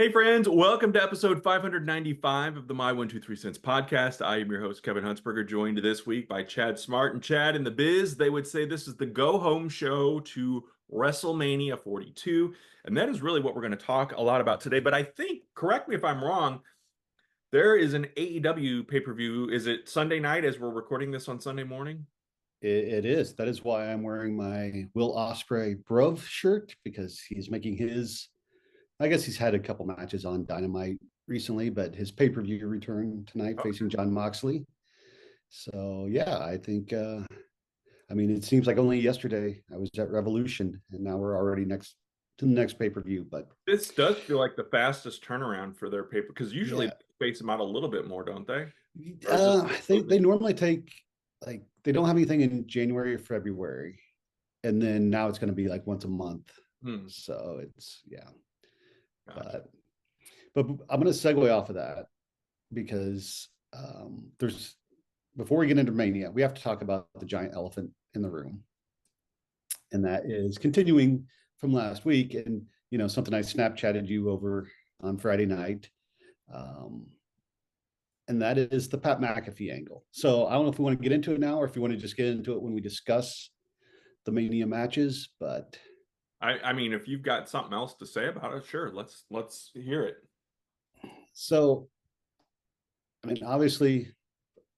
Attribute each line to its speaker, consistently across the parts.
Speaker 1: Hey friends, welcome to episode 595 of the My 123 Cents podcast. I am your host, Kevin Huntsberger, joined this week by Chad Smart. And Chad, in the biz, they would say this is the go-home show to WrestleMania 42. And that is really what we're going to talk a lot about today. But I think, correct me if I'm wrong, there is an AEW pay-per-view. Is it Sunday night as we're recording this on Sunday morning?
Speaker 2: It is. That is why I'm wearing my Will Ospreay Brov shirt because he's making his. I guess he's had a couple matches on Dynamite recently, but his pay-per-view return tonight facing John Moxley. So yeah, I think. I mean, it seems like only yesterday I was at Revolution, and now we're already next to the next pay-per-view. But
Speaker 1: This does feel like the fastest turnaround for their paper because usually
Speaker 2: yeah,
Speaker 1: they space them out a little bit more, don't they? Or is this
Speaker 2: they normally take like they don't have anything in January or February, and then now it's going to be like once a month.
Speaker 1: Hmm,
Speaker 2: So it's yeah.
Speaker 1: gotcha.
Speaker 2: But I'm going to segue off of that because there's before we get into Mania, we have to talk about the giant elephant in the room, and that is continuing from last week. And something I Snapchatted you over on Friday night, um, and that is the Pat McAfee angle. So I don't know if we want to get into it now or if you want to just get into it when we discuss the Mania matches, but
Speaker 1: I mean, if you've got something else to say about it, sure, let's hear it.
Speaker 2: so I mean, obviously,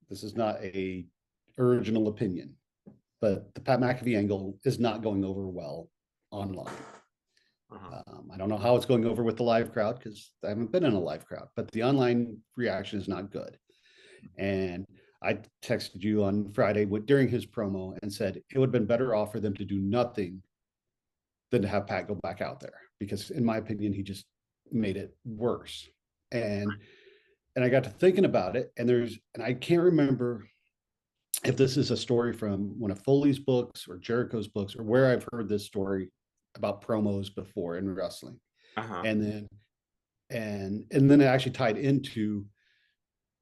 Speaker 2: this is not a original opinion, but the Pat McAfee angle is not going over well online.
Speaker 1: Uh-huh.
Speaker 2: I don't know how it's going over with the live crowd because I haven't been in a live crowd, but the online reaction is not good. And I texted you on Friday during his promo and said it would have been better off for them to do nothing than to have Pat go back out there because, in my opinion, he just made it worse. And I got to thinking about it, and I can't remember if this is a story from one of Foley's books or Jericho's books or where I've heard this story about promos before in wrestling.
Speaker 1: Uh-huh.
Speaker 2: And then and then it actually tied into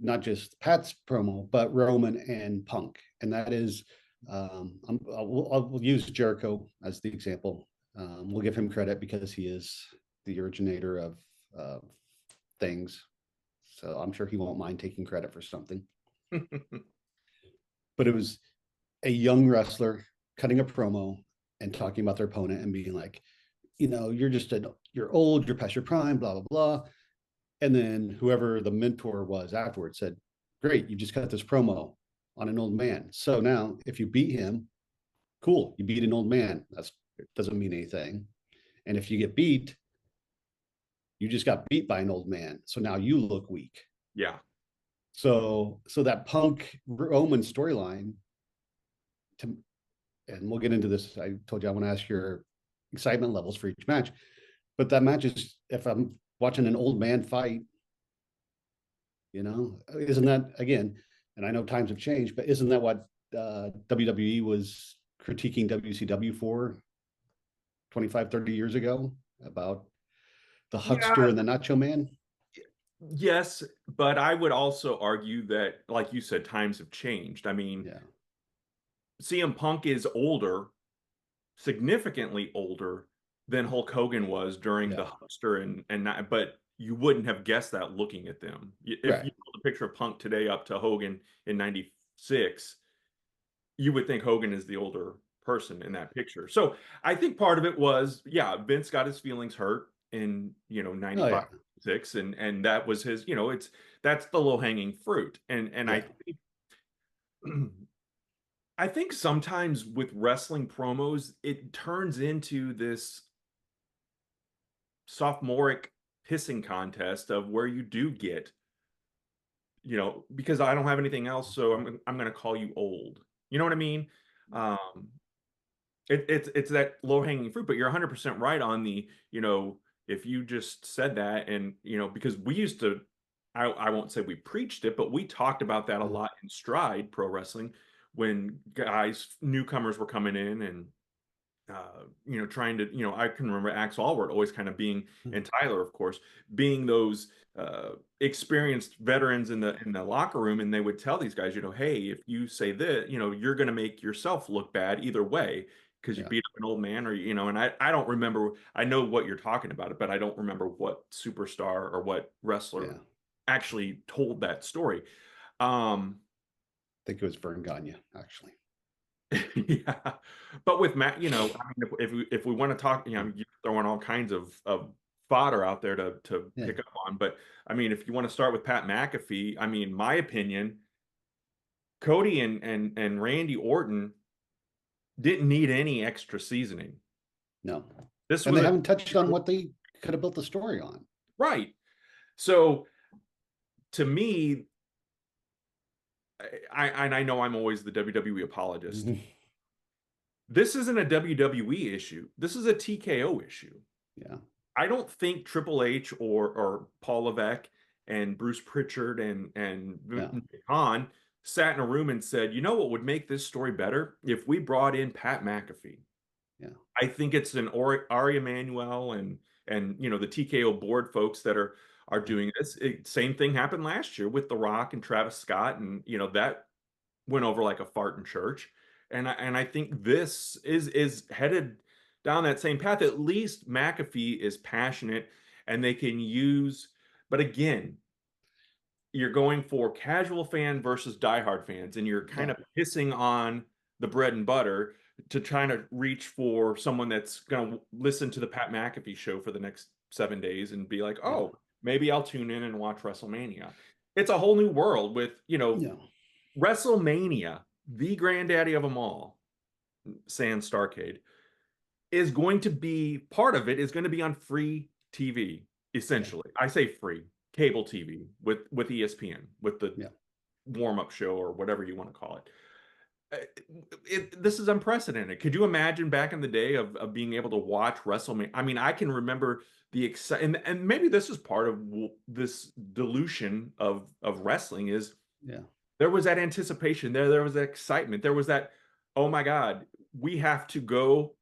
Speaker 2: not just Pat's promo, but Roman and Punk. And that is I'll use Jericho as the example. We'll give him credit because he is the originator of things. So I'm sure he won't mind taking credit for something. But it was a young wrestler cutting a promo and talking about their opponent and being like, you're old, you're past your prime, blah, blah, blah. And then whoever the mentor was afterwards said, great, you just cut this promo on an old man. So now if you beat him, cool, you beat an old man. That doesn't mean anything. And if you get beat, you just got beat by an old man. So now you look weak.
Speaker 1: Yeah.
Speaker 2: So that Punk Roman storyline to and we'll get into this. I told you I want to ask your excitement levels for each match, but that match is if I'm watching an old man fight, isn't that again? And I know times have changed, but isn't that what WWE was critiquing WCW for 25, 30 years ago about the
Speaker 1: Yeah,
Speaker 2: huckster and the nacho man?
Speaker 1: yes, but I would also argue that, like you said, times have changed. I mean,
Speaker 2: Yeah.
Speaker 1: CM Punk is older, significantly older than Hulk Hogan was during the
Speaker 2: Yeah.
Speaker 1: Huckster and not, but you wouldn't have guessed that looking at them. If you
Speaker 2: Right.
Speaker 1: put a picture of Punk today up to Hogan in 96, you would think Hogan is the older person in that picture. So I think part of it was, yeah, Vince got his feelings hurt in,
Speaker 2: Oh
Speaker 1: 95,
Speaker 2: yeah.
Speaker 1: 6, and that was his, that's the low-hanging fruit. And
Speaker 2: Yeah.
Speaker 1: I think sometimes with wrestling promos, it turns into this sophomoric pissing contest of where you do get, because I don't have anything else, so I'm going to call you old. You know what I mean? Um, it's that low hanging fruit, but you're 100% right on the, if you just said that and, because we used to, I won't say we preached it, but we talked about that a lot in Stride Pro Wrestling when newcomers were coming in and, trying to, I can remember Axel Allward always kind of being, and Tyler, of course, being those experienced veterans in the locker room, and they would tell these guys, hey, if you say this, you're going to make yourself look bad either way. because you
Speaker 2: Yeah.
Speaker 1: beat up an old man, or and I don't remember. I know what you're talking about, but I don't remember what superstar or what wrestler
Speaker 2: Yeah.
Speaker 1: actually told that story. Um,
Speaker 2: I think it was Vern Gagne, actually.
Speaker 1: yeah, but with Matt, I mean, if we want to talk,
Speaker 2: Yeah.
Speaker 1: you're throwing all kinds of fodder out there to
Speaker 2: Yeah.
Speaker 1: pick up on. But I mean, if you want to start with Pat McAfee, I mean, my opinion, Cody and Randy Orton didn't need any extra seasoning.
Speaker 2: No.
Speaker 1: This
Speaker 2: And
Speaker 1: was
Speaker 2: they
Speaker 1: a
Speaker 2: haven't touched on what they could have built the story on.
Speaker 1: right. So to me, I know I'm always the WWE apologist. This isn't a WWE issue. This is a TKO issue.
Speaker 2: Yeah.
Speaker 1: I don't think Triple H or Paul Levesque and Bruce Pritchard and
Speaker 2: Yeah.
Speaker 1: Khan sat in a room and said, you know what would make this story better if we brought in Pat McAfee.
Speaker 2: Yeah.
Speaker 1: I think it's an Ari Emanuel and the TKO board folks that are doing this. Same thing happened last year with The Rock and Travis Scott, and that went over like a fart in church. And I think this is headed down that same path. At least McAfee is passionate and they can use, but again, you're going for casual fan versus diehard fans, and you're kind
Speaker 2: Yeah.
Speaker 1: of pissing on the bread and butter to try to reach for someone that's going to listen to the Pat McAfee show for the next 7 days and be like,
Speaker 2: Yeah.
Speaker 1: oh, maybe I'll tune in and watch WrestleMania. It's a whole new world with,
Speaker 2: Yeah.
Speaker 1: WrestleMania, the granddaddy of them all, sans Starcade, is going to be part of it is going to be on free TV,
Speaker 2: Yeah.
Speaker 1: essentially. I say free, cable TV with ESPN, with the
Speaker 2: Yeah.
Speaker 1: warm-up show or whatever you want to call it. This is unprecedented. Could you imagine back in the day of being able to watch WrestleMania? I mean, I can remember the excitement, and maybe this is part of this dilution of wrestling is
Speaker 2: Yeah.
Speaker 1: there was that anticipation, there was that excitement, there was that, oh my God, we have to go,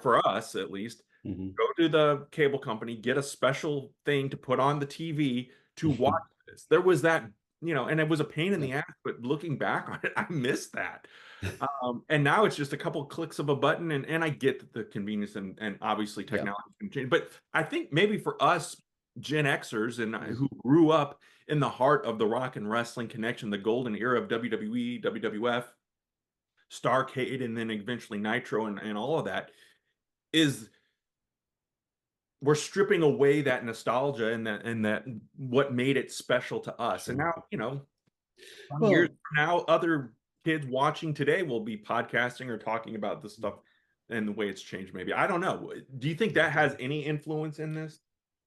Speaker 1: for us at least,
Speaker 2: Hmm.
Speaker 1: go to the cable company, get a special thing to put on the TV to watch this. There was that, and it was a pain in
Speaker 2: Yeah.
Speaker 1: the ass, but looking back on it, I missed that. And now it's just a couple clicks of a button, and I get that the convenience and obviously
Speaker 2: Yeah.
Speaker 1: technology can change. But I think maybe for us Gen Xers and
Speaker 2: Mhm.
Speaker 1: who grew up in the heart of the rock and wrestling connection, the golden era of WWE, WWF, Starcade, and then eventually Nitro and all of that, is we're stripping away that nostalgia and that what made it special to us. And
Speaker 2: Sure.
Speaker 1: now, 20 years
Speaker 2: Well,
Speaker 1: from now, other kids watching today will be podcasting or talking about this stuff and the way it's changed. Maybe I don't know. Do you think that has any influence in this?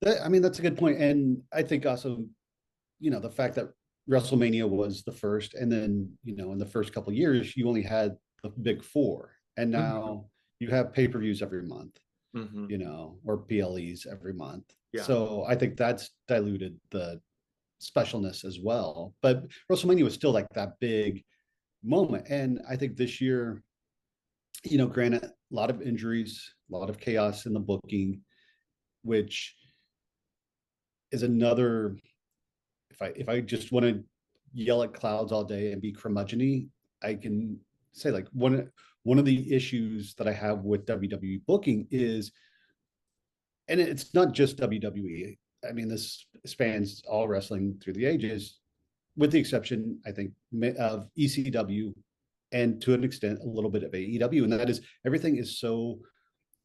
Speaker 2: I mean, that's a good point. And I think also, the fact that WrestleMania was the first, and then, in the first couple of years, you only had the big four. And
Speaker 1: Mhm.
Speaker 2: now you have pay-per-views every month,
Speaker 1: Mhm.
Speaker 2: or PLEs every month.
Speaker 1: Yeah.
Speaker 2: So I think that's diluted the specialness as well. But WrestleMania was still like that big moment. And I think this year, granted, a lot of injuries, a lot of chaos in the booking, which is another, if I just want to yell at clouds all day and be curmudgeony, I can say like one of the issues that I have with WWE booking is, and it's not just WWE. I mean, this spans all wrestling through the ages, with the exception, I think, of ECW and to an extent a little bit of AEW, and that is everything is so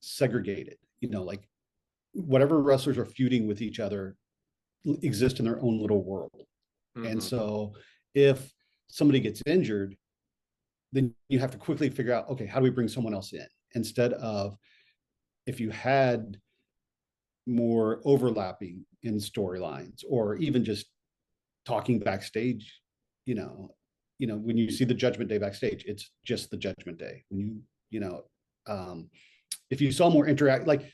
Speaker 2: segregated. Like whatever wrestlers are feuding with each other exist in their own little world. And
Speaker 1: Mhm.
Speaker 2: so if somebody gets injured, then you have to quickly figure out, okay, how do we bring someone else in? Instead of, if you had more overlapping in storylines or even just talking backstage, you know, when you see the Judgment Day backstage, it's just the Judgment Day. When you know, um, if you saw more interact, like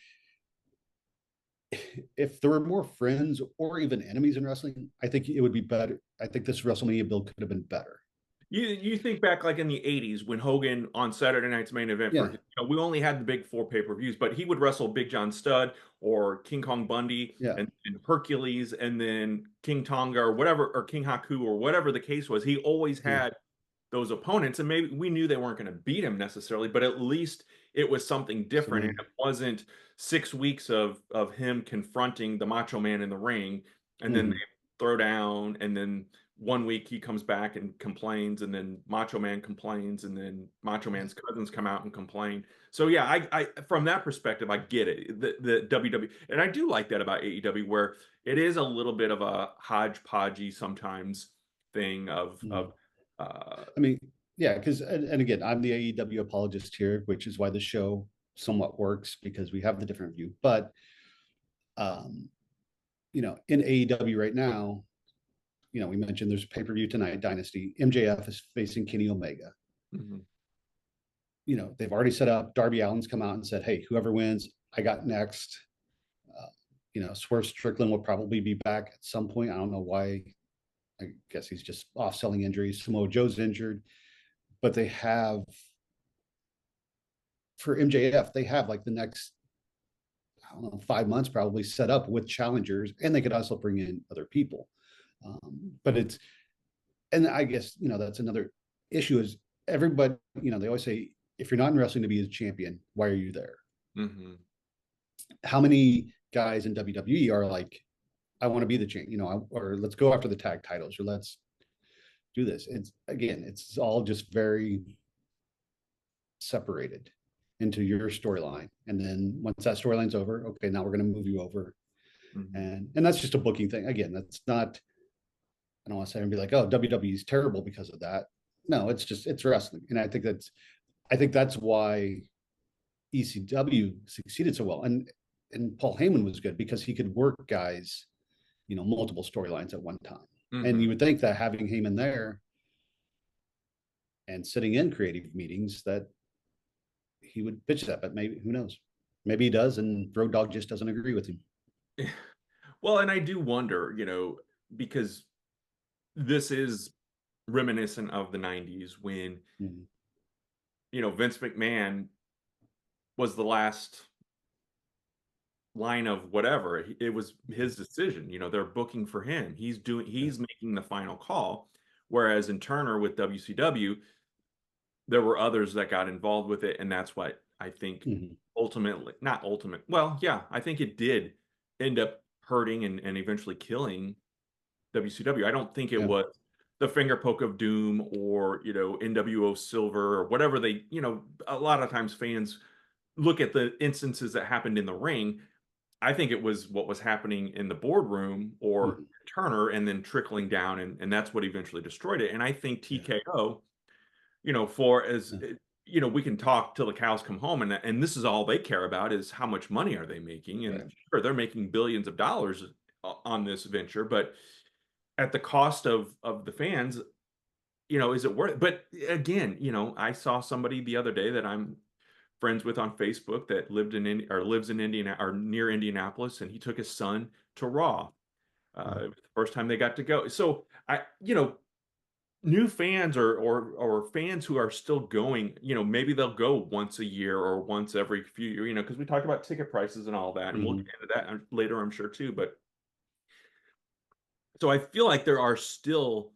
Speaker 2: if there were more friends or even enemies in wrestling, I think it would be better. I think this WrestleMania build could have been better.
Speaker 1: You think back like in the 80s when Hogan on Saturday night's main event
Speaker 2: Yeah,
Speaker 1: we only had the big four pay-per-views, but he would wrestle Big John Studd or King Kong Bundy
Speaker 2: yeah,
Speaker 1: and Hercules and then King Tonga or whatever, or King Haku or whatever the case was. He always
Speaker 2: yeah,
Speaker 1: had those opponents, and maybe we knew they weren't going to beat him necessarily, but at least it was something different, and
Speaker 2: Something.
Speaker 1: it wasn't 6 weeks of him confronting the Macho Man in the ring, and then they
Speaker 2: Mhm.
Speaker 1: throw down, and then one week he comes back and complains, and then Macho Man complains, and then Macho Man's cousins come out and complain. So yeah, I from that perspective, I get it. The WWE, and I do like that about AEW, where it is a little bit of a hodgepodgey sometimes thing of
Speaker 2: Mhm.
Speaker 1: uh,
Speaker 2: I mean, yeah, because and again, I'm the AEW apologist here, which is why the show somewhat works because we have the different view. But um, in AEW right now, we mentioned there's a pay-per-view tonight, Dynasty. MJF is facing Kenny Omega.
Speaker 1: mhm,
Speaker 2: They've already set up. Darby Allin's come out and said, "Hey, whoever wins, I got next." Uh, Swerve Strickland will probably be back at some point. I don't know why. I guess he's just off selling injuries. Samoa Joe's injured, but they have for MJF, they have like the next, I don't know, 5 months probably set up with challengers, and they could also bring in other people. But and I guess that's another issue is everybody. They always say if you're not in wrestling to be a champion, why are you there?
Speaker 1: mhm.
Speaker 2: How many guys in WWE are like, I want to be the champ, or let's go after the tag titles, or let's do this. It's all just very separated into your storyline. And then once that storyline's over, okay, now we're going to move you over.
Speaker 1: Mhm.
Speaker 2: And that's just a booking thing. Again, that's not, I don't want to say and be like, oh, WWE is terrible because of that. No, it's wrestling. And I think that's why ECW succeeded so well. And Paul Heyman was good because he could work guys, multiple storylines at one time. And
Speaker 1: Mhm.
Speaker 2: you would think that having Heyman there and sitting in creative meetings that he would pitch that, but maybe who knows? Maybe he does, and Road Dogg just doesn't agree with him.
Speaker 1: Well, and I do wonder, because this is reminiscent of the 90s when,
Speaker 2: Mhm.
Speaker 1: Vince McMahon was the last line of whatever. It was his decision. They're booking for him.
Speaker 2: Yeah.
Speaker 1: He's making the final call. Whereas in Turner with WCW, there were others that got involved with it, and that's what I think
Speaker 2: Mhm.
Speaker 1: ultimately, not ultimate, well, yeah, I think it did end up hurting and eventually killing WCW. I don't think it
Speaker 2: Yeah.
Speaker 1: was the finger poke of doom or, NWO Silver or whatever a lot of times fans look at the instances that happened in the ring. I think it was what was happening in the boardroom or
Speaker 2: Mhm.
Speaker 1: Turner and then trickling down, and that's what eventually destroyed it. And I think
Speaker 2: Yeah.
Speaker 1: TKO, for as
Speaker 2: Yeah.
Speaker 1: we can talk till the cows come home, and this is all they care about is how much money are they making, and
Speaker 2: Right.
Speaker 1: sure they're making billions of dollars on this venture, but at the cost of the fans, is it worth it? But again, I saw somebody the other day that I'm friends with on Facebook that lives in Indiana or near Indianapolis, and he took his son to Raw.
Speaker 2: Mhm.
Speaker 1: It was the first time they got to go. So new fans or fans who are still going, maybe they'll go once a year or once every few years, because we talked about ticket prices and all that, and we'll get
Speaker 2: Mhm.
Speaker 1: into that later, I'm sure too. But so I feel like they're still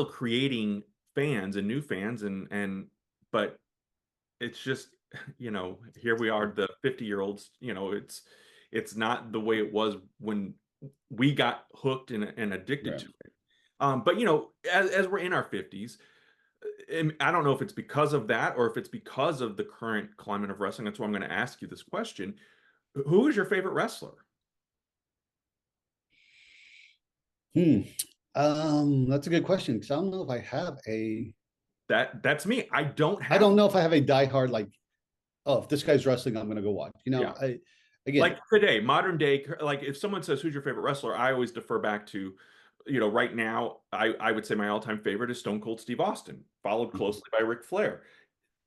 Speaker 1: creating fans and new fans, and but it's just here we are, the 50-year-olds. It's not the way it was when we got hooked and addicted
Speaker 2: Right.
Speaker 1: to it. But as we're in our 50s, and I don't know if it's because of that or if it's because of the current climate of wrestling. That's why I'm going to ask you this question. Who is your favorite wrestler?
Speaker 2: Hmm. That's a good question because I don't know if I have a.
Speaker 1: That's me. I don't
Speaker 2: I
Speaker 1: have,
Speaker 2: don't know if I have a diehard like, oh, if this guy's wrestling, I'm going to go watch.
Speaker 1: yeah.
Speaker 2: I
Speaker 1: Like
Speaker 2: again.
Speaker 1: today, modern day, like if someone says who's your favorite wrestler, I always defer back to, right now, I would say my all-time favorite is Stone Cold Steve Austin, followed
Speaker 2: Mhm.
Speaker 1: closely by Ric Flair.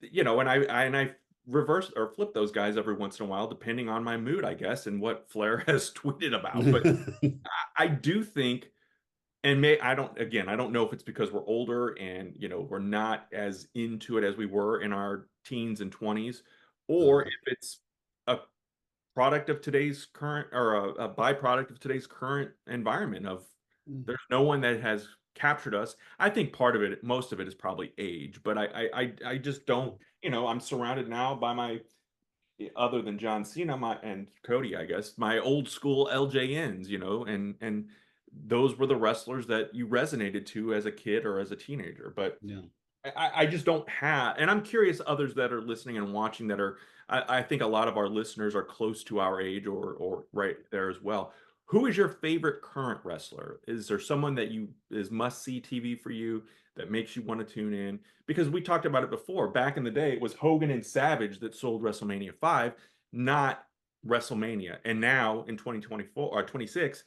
Speaker 1: And I reverse or flip those guys every once in a while, depending on my mood, I guess, and what Flair has tweeted about. But I do think, and I don't know if it's because we're older and we're not as into it as we were in our teens and 20s, or if
Speaker 2: uh,
Speaker 1: it's a product of today's current or a byproduct of today's current environment of There's no one that has captured us. I think part of it, most of it is probably age, but I just don't, I'm surrounded now by my, other than John Cena, and Cody, I guess, my old school LJNs, and those were the wrestlers that you resonated to as a kid or as a teenager. But
Speaker 2: Yeah.
Speaker 1: I just don't have, and I'm curious others that are listening and watching that are, I think a lot of our listeners are close to our age or right there as well. Who is your favorite current wrestler? Is there someone that you is must see TV for you that makes you want to tune in? Because we talked about it before. Back in the day, it was Hogan and Savage that sold WrestleMania 5, not WrestleMania. And now in 2024 or 26,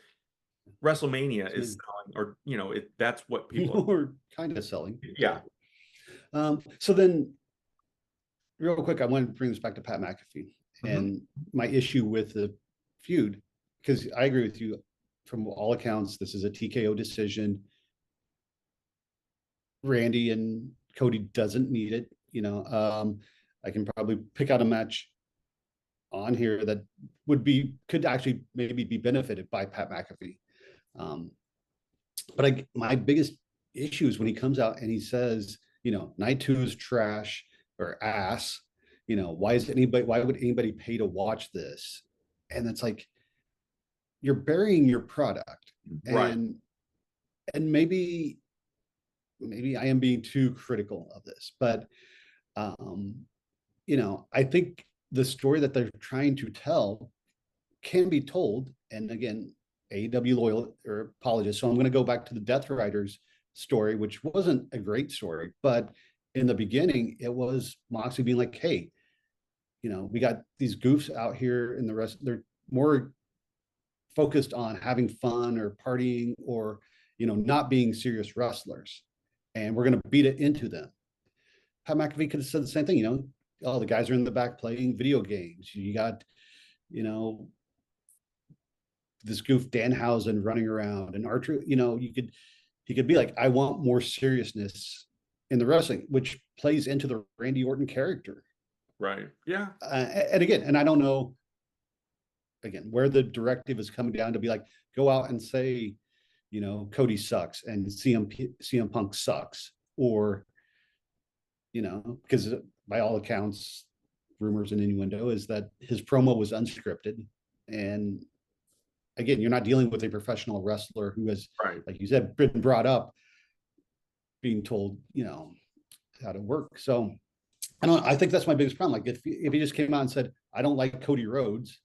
Speaker 1: WrestleMania is
Speaker 2: So,
Speaker 1: selling, or that's what people are.
Speaker 2: we're kind of selling. Yeah.
Speaker 1: Yeah.
Speaker 2: So then, real quick, I want to bring this back to Pat McAfee
Speaker 1: Hmm.
Speaker 2: and my issue with the feud, because I agree with you. From all accounts, this is a TKO decision. Randy and Cody doesn't need it. I can probably pick out a match on here that could actually maybe be benefited by Pat McAfee. Um, but my biggest issue is when he comes out and he says, night two is trash or ass. Why would anybody pay to watch this? And it's like you're burying your product.
Speaker 1: Right.
Speaker 2: And maybe I am being too critical of this, but um, I think the story that they're trying to tell can be told. And again, AEW loyal or apologist. So I'm going to go back to the Death Riders story, which wasn't a great story, but in the beginning, it was Moxley being like, "Hey, we got these goofs out here, and the rest they're more focused on having fun or partying or not being serious wrestlers, and we're going to beat it into them." Pat McAfee could have said the same thing. Oh, the guys are in the back playing video games. You got you know this goof Danhausen running around and Archer. He could be like, I want more seriousness in the wrestling, which plays into the Randy Orton character.
Speaker 1: Right. Yeah.
Speaker 2: And again, and I don't know again where the directive is coming down to be like, go out and say, Cody sucks and CM Punk sucks, or because by all accounts, rumors and innuendo is that his promo was unscripted, and again, you're not dealing with a professional wrestler who has,
Speaker 1: Right.
Speaker 2: like you said, been brought up being told, how to work. So I don't. I think that's my biggest problem. Like if he just came out and said, "I don't like Cody Rhodes,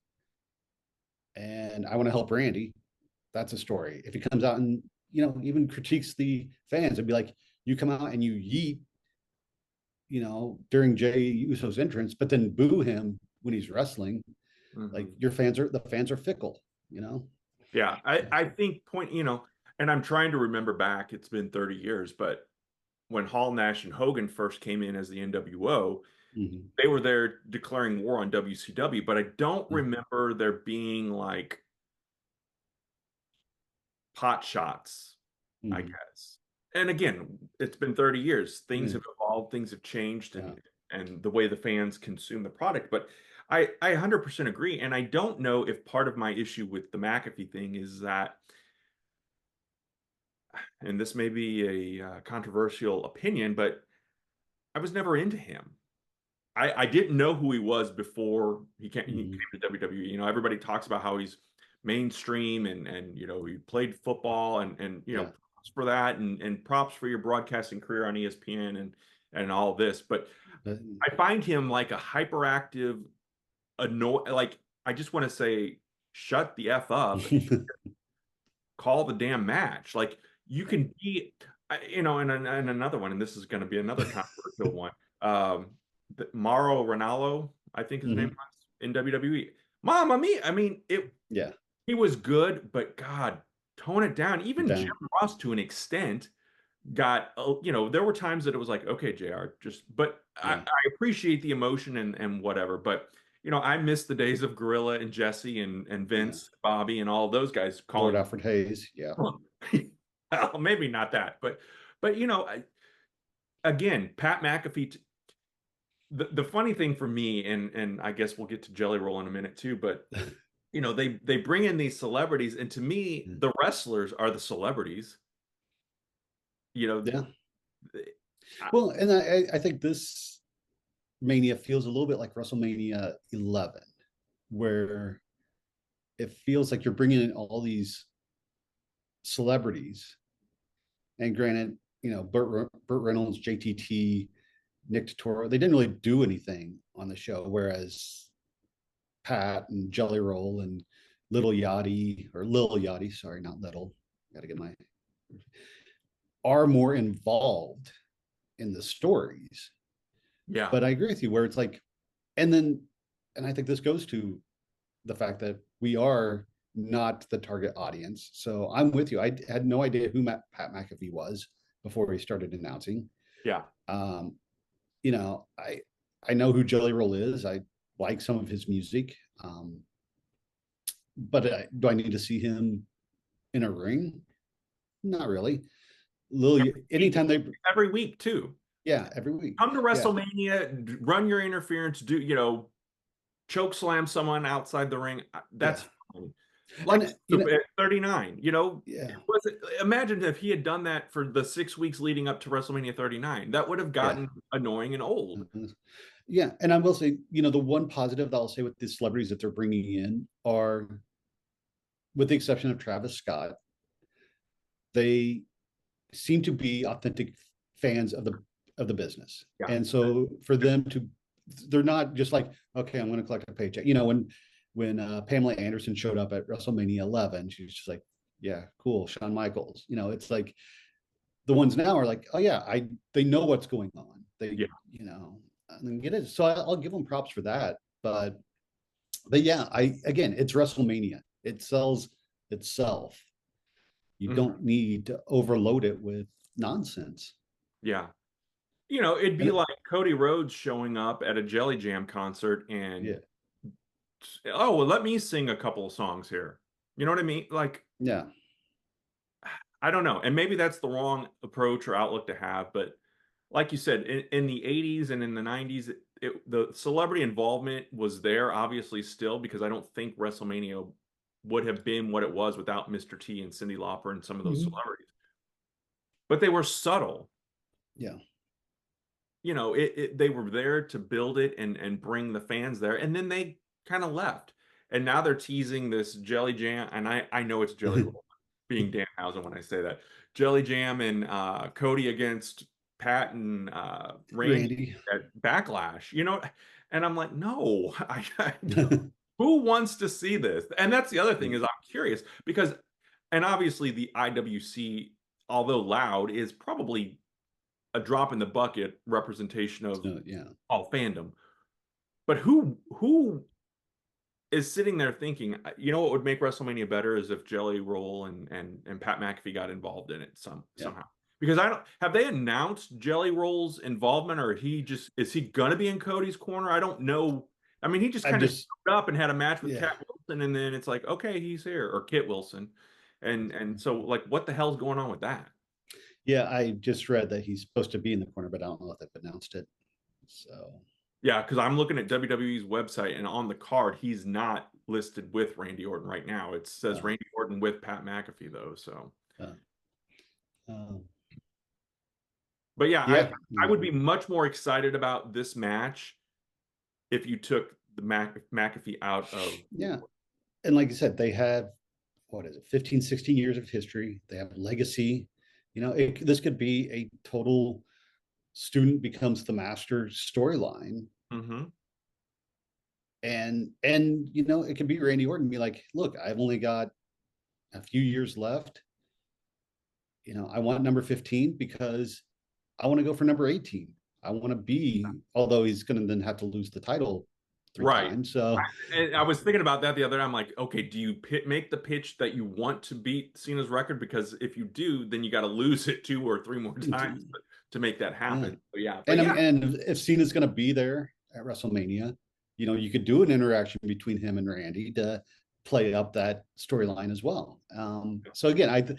Speaker 2: and I want to help Randy," that's a story. If he comes out and even critiques the fans, and be like, "You come out and you yeet," during Jay Uso's entrance, but then boo him when he's wrestling. Like
Speaker 1: Hmm.
Speaker 2: the fans are fickle. You know.
Speaker 1: Yeah. I think and I'm trying to remember back, it's been 30 years, but when Hall, Nash, and Hogan first came in as the NWO,
Speaker 2: Mm-hmm.
Speaker 1: they were there declaring war on WCW, but I don't
Speaker 2: Mm-hmm.
Speaker 1: remember there being like pot shots, I
Speaker 2: Mm-hmm.
Speaker 1: guess. And again, it's been 30 years. Things
Speaker 2: Yeah.
Speaker 1: have evolved, things have changed,
Speaker 2: Yeah.
Speaker 1: and the way the fans consume the product. But I 100% agree. And I don't know if part of my issue with the McAfee thing is that, and this may be a controversial opinion, but I was never into him. I didn't know who he was before he came
Speaker 2: Mm-hmm.
Speaker 1: to WWE. Everybody talks about how he's mainstream and he played football and
Speaker 2: Yeah.
Speaker 1: props for that and props for your broadcasting career on ESPN and all this. But
Speaker 2: But,
Speaker 1: I find him like a hyperactive, like I just want to say, shut the F up, call the damn match. Like you can be, and another one, and this is going to be another controversial one. Um, Mauro Ranallo, I think his name
Speaker 2: mm-hmm.
Speaker 1: was in WWE. Mama me, I mean,
Speaker 2: Yeah.
Speaker 1: he was good, but God, tone it down. Even Jim
Speaker 2: Down.
Speaker 1: Ross, to an extent, got there were times that it was like, okay, JR, just, but I,
Speaker 2: Yeah.
Speaker 1: I appreciate the emotion and whatever, but I miss the days of Gorilla and Jesse and
Speaker 2: Yeah.
Speaker 1: Vince, Bobby, and all those guys
Speaker 2: Lord
Speaker 1: calling.
Speaker 2: Alfred Hayes. Yeah.
Speaker 1: Well, maybe not that, but again, Pat McAfee. The funny thing for me, and I guess we'll get to Jelly Roll in a minute too, but they bring in these celebrities, and to me,
Speaker 2: Yeah.
Speaker 1: the wrestlers are the celebrities. You know,
Speaker 2: Yeah.
Speaker 1: th- I-
Speaker 2: Well, and I think this Mania feels a little bit like WrestleMania 11, where it feels like you're bringing in all these celebrities. And granted, Burt Reynolds, JTT, Nick Totoro, they didn't really do anything on the show, whereas Pat and Jelly Roll and Little Yachty, or Lil Yachty, sorry, not Little, got to get my, are more involved in the stories.
Speaker 1: yeah,
Speaker 2: But I agree with you where it's like, and then, and I think this goes to the fact that we are not the target audience. So I'm with you. I had no idea who Pat McAfee was before he started announcing.
Speaker 1: yeah.
Speaker 2: Um, you know, I know who Jelly Roll is. I like some of his music, but do I need to see him in a ring? Not really. Lily, anytime they,
Speaker 1: Every week too.
Speaker 2: yeah, every week,
Speaker 1: Come to
Speaker 2: yeah,
Speaker 1: WrestleMania, run your interference, do choke slam someone outside the ring.
Speaker 2: yeah,
Speaker 1: That's fine. Like
Speaker 2: and
Speaker 1: Scoop at 39,
Speaker 2: yeah,
Speaker 1: imagine if he had done that for the 6 weeks leading up to WrestleMania 39. That would have
Speaker 2: yeah.
Speaker 1: gotten annoying and old.
Speaker 2: Yeah, and I will say, the one positive that I'll say with the celebrities that they're bringing in are, with the exception of Travis Scott, they seem to be authentic fans of the business.
Speaker 1: Yeah.
Speaker 2: And so for them to, they're not just like, okay, I'm going to collect a paycheck. When Pamela Anderson showed up at WrestleMania 11, she was just like, yeah, cool, Shawn Michaels. It's like the ones now are like, oh yeah, they know what's going on. They,
Speaker 1: Yeah.
Speaker 2: and get it. So I'll give them props for that. But yeah, again, it's WrestleMania. It sells itself. You
Speaker 1: Mhm.
Speaker 2: don't need to overload it with nonsense.
Speaker 1: Yeah. It'd be
Speaker 2: And
Speaker 1: like Cody Rhodes showing up at a Jelly Jam concert and,
Speaker 2: yeah,
Speaker 1: oh, well, let me sing a couple of songs here. You know what I mean? Like,
Speaker 2: yeah,
Speaker 1: I don't know. And maybe that's the wrong approach or outlook to have, but like you said, in the 80s and in the 90s, the celebrity involvement was there, obviously, still, because I don't think WrestleMania would have been what it was without Mr. T and Cyndi Lauper and some of those
Speaker 2: mhm,
Speaker 1: celebrities. But they were subtle.
Speaker 2: yeah.
Speaker 1: They were there to build it and bring the fans there, and then they kind of left. And now they're teasing this Jelly Jam, and I know it's Jelly Roll, being Danhausen when I say that. Jelly Jam and Cody against Pat and Randy
Speaker 2: Randy.
Speaker 1: at Backlash, and I'm like, no, who wants to see this? And that's the other thing is I'm curious because, and obviously the IWC, although loud, is probably a drop in the bucket representation of
Speaker 2: So yeah,
Speaker 1: all fandom. But who is sitting there thinking, what would make WrestleMania better is if Jelly Roll and Pat McAfee got involved in it
Speaker 2: yeah.
Speaker 1: somehow. Because I don't have they announced Jelly Roll's involvement, or is he gonna be in Cody's corner? I don't know. I mean, he just
Speaker 2: I'm
Speaker 1: kind of
Speaker 2: just
Speaker 1: showed up and had a match with
Speaker 2: yeah,
Speaker 1: Cat Wilson, and then it's like, okay, he's here, or Kit Wilson, and so like, what the hell's going on with that?
Speaker 2: yeah. I just read that he's supposed to be in the corner, but I don't know if they've announced it. So
Speaker 1: Yeah, because I'm looking at WWE's website, and on the card, he's not listed with Randy Orton right now. It says
Speaker 2: uh,
Speaker 1: Randy Orton with Pat McAfee, though. So,
Speaker 2: uh, uh,
Speaker 1: but yeah, I
Speaker 2: yeah,
Speaker 1: I would be much more excited about this match if you took the McAfee out of.
Speaker 2: yeah. And like I said, they have, what is it, 15, 16 years of history. They have legacy. This could be a total student becomes the master storyline.
Speaker 1: Hmm.
Speaker 2: And it could be Randy Orton be like, look, I've only got a few years left. I want number 15 because I want to go for number 18. I want to be, although he's going to then have to lose the title three
Speaker 1: Right.
Speaker 2: times. So
Speaker 1: And I was thinking about that the other day. I'm like, okay, do you make the pitch that you want to beat Cena's record? Because if you do, then you got to lose it 2 or 3 more times to make that
Speaker 2: yeah.
Speaker 1: happen. So, yeah, but
Speaker 2: And
Speaker 1: yeah,
Speaker 2: if Cena's going to be there at WrestleMania, you could do an interaction between him and Randy to play up that storyline as well. So again,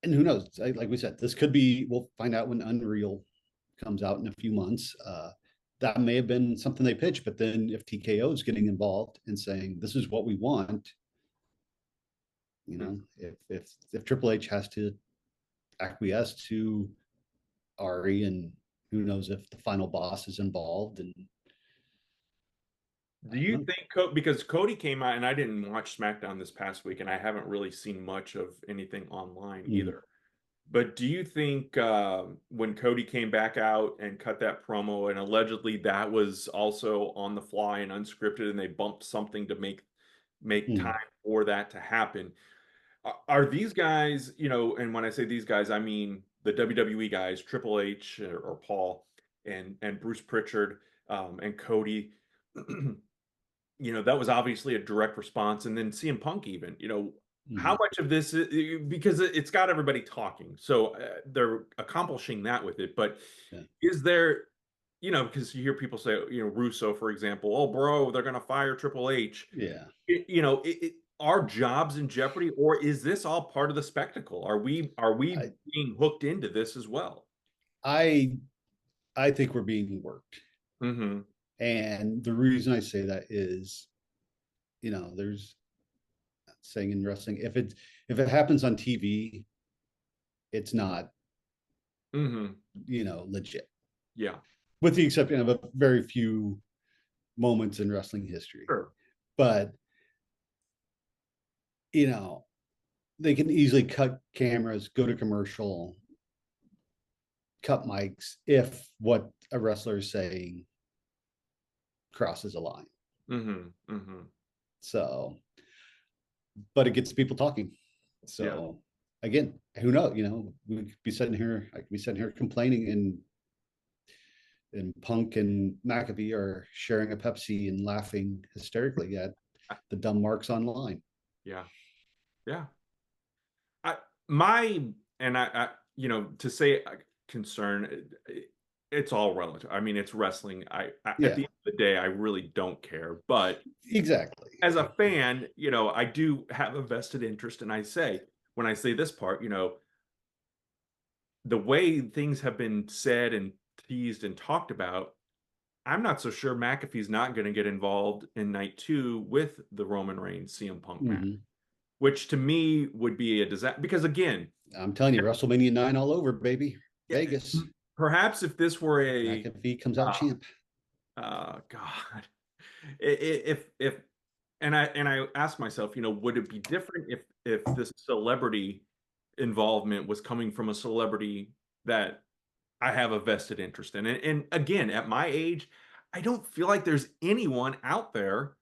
Speaker 2: and who knows? Like we said, this could be. We'll find out when Unreal comes out in a few months. that may have been something they pitched. But then if TKO is getting involved and saying this is what we want,
Speaker 1: Mm.
Speaker 2: if Triple H has to acquiesce to Ari, and who knows if the final boss is involved, and
Speaker 1: Do
Speaker 2: I don't
Speaker 1: you
Speaker 2: know.
Speaker 1: think because Cody came out and I didn't watch SmackDown this past week and I haven't really seen much of anything online
Speaker 2: Mm,
Speaker 1: either. But do you think when Cody came back out and cut that promo and allegedly that was also on the fly and unscripted and they bumped something to make time
Speaker 2: mm,
Speaker 1: for that to happen? Are these guys, and when I say these guys, I mean the WWE guys, Triple H or Paul and Bruce Pritchard and Cody. That was obviously a direct response. And then CM Punk, even, how
Speaker 2: mm,
Speaker 1: much of this is because it's got everybody talking. So they're accomplishing that with it. But
Speaker 2: yeah.
Speaker 1: is there, because you hear people say, Russo, for example, oh, bro, they're going to fire Triple H.
Speaker 2: Yeah.
Speaker 1: Are jobs in jeopardy, or is this all part of the spectacle? Are we
Speaker 2: I
Speaker 1: being hooked into this as well?
Speaker 2: I I think we're being worked.
Speaker 1: Hmm.
Speaker 2: And the reason I say that is, there's saying in wrestling, if it happens on TV, it's not,
Speaker 1: Hmm.
Speaker 2: legit.
Speaker 1: Yeah,
Speaker 2: With the exception of a very few moments in wrestling history.
Speaker 1: sure.
Speaker 2: But, you know, they can easily cut cameras, go to commercial, cut mics if what a wrestler is saying crosses a line.
Speaker 1: Hmm. Hmm.
Speaker 2: So, but it gets people talking.
Speaker 1: Yeah.
Speaker 2: So again, who knows? We could be sitting here, I could be sitting here complaining, and Punk and McAfee are sharing a Pepsi and laughing hysterically at the dumb marks online.
Speaker 1: Yeah. Yeah. I my and to say concern, it's all relative. I mean, it's wrestling. At
Speaker 2: Yeah,
Speaker 1: the end of the day, I really don't care. But
Speaker 2: exactly.
Speaker 1: as a fan, I do have a vested interest, and I say when I say this part, the way things have been said and teased and talked about, I'm not so sure McAfee's not going to get involved in night two with the Roman Reigns CM Punk match,
Speaker 2: Mm-hmm.
Speaker 1: which to me would be a disaster. Because again,
Speaker 2: I'm telling you, WrestleMania 9 all over, baby.
Speaker 1: yeah,
Speaker 2: Vegas.
Speaker 1: perhaps if this were a
Speaker 2: McAfee comes out champ.
Speaker 1: God, if and I ask myself, would it be different if this celebrity involvement was coming from a celebrity that I have a vested interest in? And again, at my age, I don't feel like there's anyone out there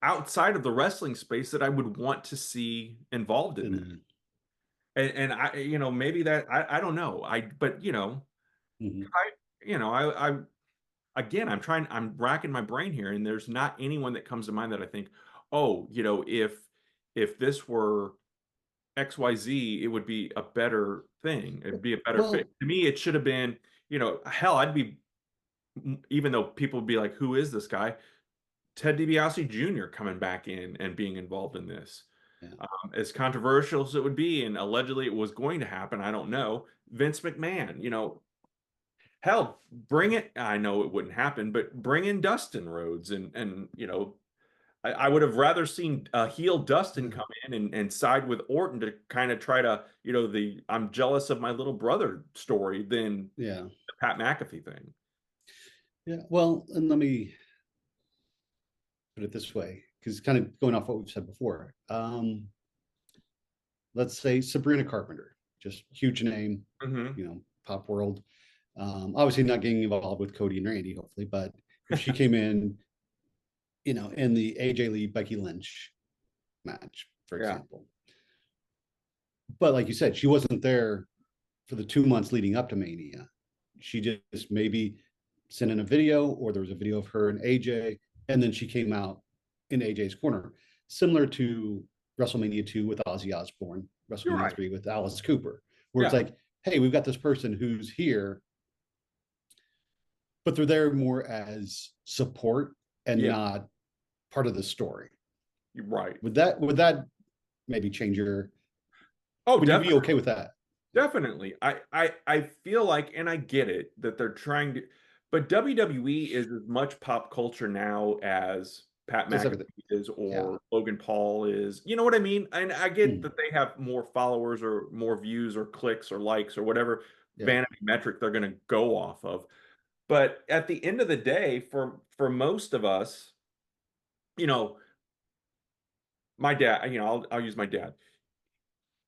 Speaker 1: outside of the wrestling space that I would want to see involved in this.
Speaker 2: And
Speaker 1: And I, maybe that I don't know. But
Speaker 2: mm-hmm.
Speaker 1: I, I again, I'm racking my brain here, and there's not anyone that comes to mind that I think, oh, if this were XYZ, it would be a better thing. It'd be a better fit.
Speaker 2: Well,
Speaker 1: To me, it should have been, hell, I'd be, even though people would be like, who is this guy? Ted DiBiase Jr. coming back in and being involved in this.
Speaker 2: yeah.
Speaker 1: As controversial as it would be, and allegedly it was going to happen, I don't know. Vince McMahon, hell, bring it. I know it wouldn't happen, but bring in Dustin Rhodes, and I would have rather seen heel Dustin
Speaker 2: Yeah.
Speaker 1: come in and side with Orton to kind of try to, the I'm jealous of my little brother story than
Speaker 2: Yeah.
Speaker 1: the Pat McAfee thing.
Speaker 2: Yeah. Well, and let me put it this way, because kind of going off what we've said before. Let's say Sabrina Carpenter, just huge name,
Speaker 1: Hmm.
Speaker 2: pop world. Obviously not getting involved with Cody and Randy, hopefully, but if she came in, in the AJ Lee Becky Lynch match, for
Speaker 1: Yeah.
Speaker 2: example. But like you said, she wasn't there for the 2 months leading up to Mania. She just maybe sent in a video, or there was a video of her and AJ, and then she came out in AJ's corner, similar to WrestleMania 2 with Ozzy Osbourne,
Speaker 1: You're
Speaker 2: WrestleMania
Speaker 1: right.
Speaker 2: 3 with Alice Cooper, where it's
Speaker 1: Yeah.
Speaker 2: like, hey, we've got this person who's here, but they're there more as support and
Speaker 1: Yeah.
Speaker 2: not part of the story.
Speaker 1: You're right.
Speaker 2: Would that maybe change your?
Speaker 1: Oh,
Speaker 2: Would you be
Speaker 1: definitely.
Speaker 2: okay with that?
Speaker 1: Definitely. I feel like, and I get it that they're trying to, but WWE is as much pop culture now as Pat
Speaker 2: Just
Speaker 1: McAfee
Speaker 2: everything.
Speaker 1: is
Speaker 2: Yeah.
Speaker 1: or Logan Paul is. You know what I mean? And I get
Speaker 2: Mm,
Speaker 1: that they have more followers or more views or clicks or likes or whatever
Speaker 2: yeah.
Speaker 1: vanity metric they're going to go off of. But at the end of the day, for most of us, you know, my dad, I'll use my dad,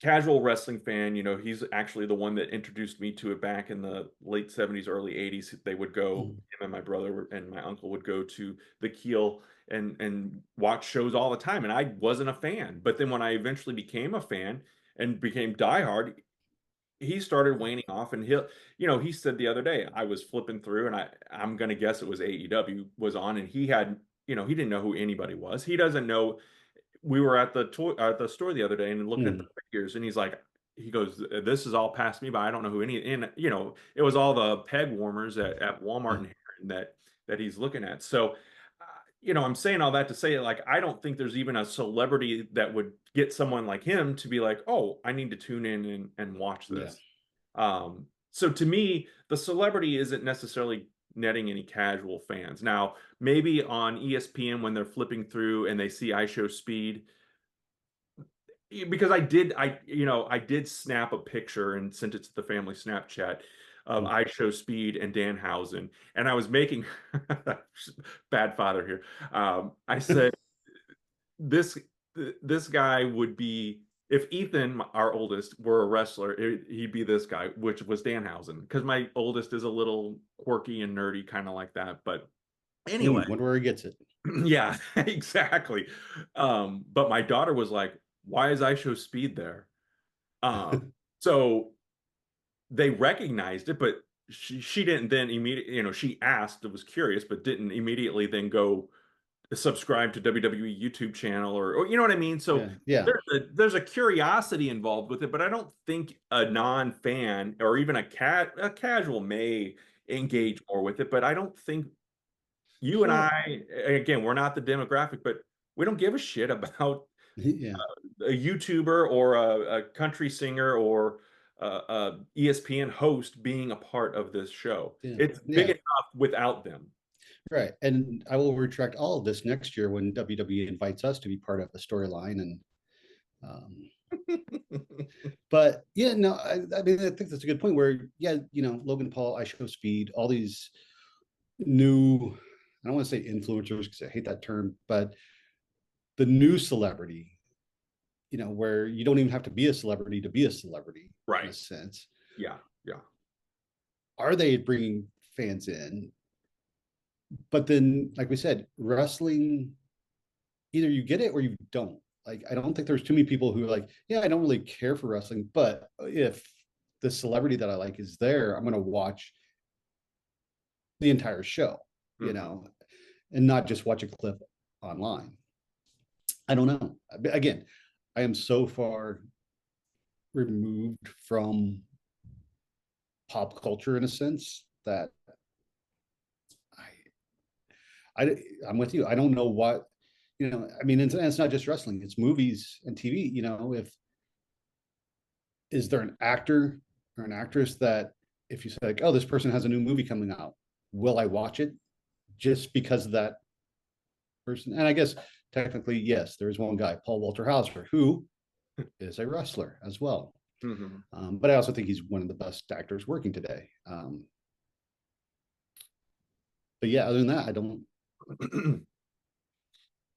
Speaker 1: casual wrestling fan. He's actually the one that introduced me to it back in the late 70s, early 80s. They would go,
Speaker 2: Mm,
Speaker 1: him and my brother and my uncle would go to the Keel and watch shows all the time. And I wasn't a fan. But then when I eventually became a fan and became diehard, he started waning off, and he said the other day, I was flipping through and I'm gonna guess it was AEW was on, and he didn't know who anybody was. He doesn't know. We were at the store the other day and looking at the
Speaker 2: mm,
Speaker 1: figures, and he goes, "This is all past me, but I don't know who any." And it was all the peg warmers at Walmart
Speaker 2: yeah.
Speaker 1: and Heron that he's looking at. So, I'm saying all that to say, like, I don't think there's even a celebrity that would get someone like him to be like, "Oh, I need to tune in and watch
Speaker 2: Yeah.
Speaker 1: this." So to me, the celebrity isn't necessarily netting any casual fans. Now, maybe on ESPN when they're flipping through and they see I Show Speed, because I did snap a picture and sent it to the family Snapchat of
Speaker 2: Mm,
Speaker 1: I Show Speed and Danhausen, and I was making bad father here. I said this this guy would be, if Ethan, our oldest, were a wrestler, he'd be this guy, which was Danhausen, because my oldest is a little quirky and nerdy, kind of like that. But anyway,
Speaker 2: wonder where he gets it.
Speaker 1: yeah, exactly. But my daughter was like, "Why is I Show Speed there?" Um, so they recognized it, but she didn't then immediately, she asked, was curious, but didn't immediately then go subscribe to WWE YouTube channel, or you know what I mean? So
Speaker 2: Yeah. Yeah.
Speaker 1: there's a curiosity involved with it, but I don't think a non-fan or even a casual may engage more with it. But I don't think you and
Speaker 2: Well,
Speaker 1: I, again, we're not the demographic, but we don't give a shit about
Speaker 2: yeah.
Speaker 1: a YouTuber or a country singer or a ESPN host being a part of this show.
Speaker 2: Yeah.
Speaker 1: It's big
Speaker 2: Yeah.
Speaker 1: enough without them.
Speaker 2: Right. And I will retract all of this next year when WWE invites us to be part of the storyline. And, um, but yeah, no, I mean, I think that's a good point where, yeah, Logan Paul, I Show Speed, all these new, I don't want to say influencers because I hate that term, but the new celebrity, where you don't even have to be a celebrity to be a celebrity in a
Speaker 1: Right.
Speaker 2: sense.
Speaker 1: Yeah. Yeah.
Speaker 2: Are they bringing fans in? But then, like we said, wrestling, either you get it or you don't. Like, I don't think there's too many people who are like, yeah, I don't really care for wrestling, but if the celebrity that I like is there, I'm going to watch the entire show, you
Speaker 1: Mhm.
Speaker 2: know, and not just watch a clip online. I don't know. Again, I am so far removed from pop culture in a sense that I I'm with you. I don't know what, I mean, it's not just wrestling, it's movies and TV. If is there an actor or an actress that if you say like, oh, this person has a new movie coming out, will I watch it just because of that person? And I guess technically, yes, there is one guy, Paul Walter Hauser, who is a wrestler as well.
Speaker 1: Mhm.
Speaker 2: But I also think he's one of the best actors working today. But yeah, other than that, I don't.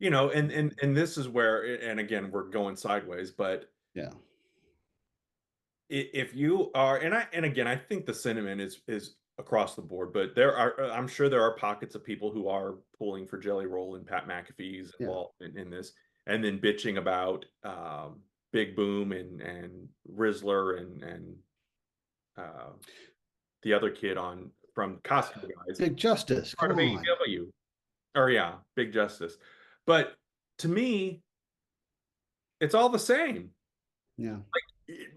Speaker 1: And this is where, and again, we're going sideways, but
Speaker 2: Yeah,
Speaker 1: if you are, and again, I think the sentiment is across the board, but I'm sure there are pockets of people who are pulling for Jelly Roll and Pat McAfee's
Speaker 2: yeah.
Speaker 1: involved in this, and then bitching about Big Boom and Rizzler and uh, the other kid on from Costco Guys,
Speaker 2: Big Justice, come
Speaker 1: part of
Speaker 2: on.
Speaker 1: AEW, or yeah, Big Justice. But to me, it's all the same.
Speaker 2: Yeah.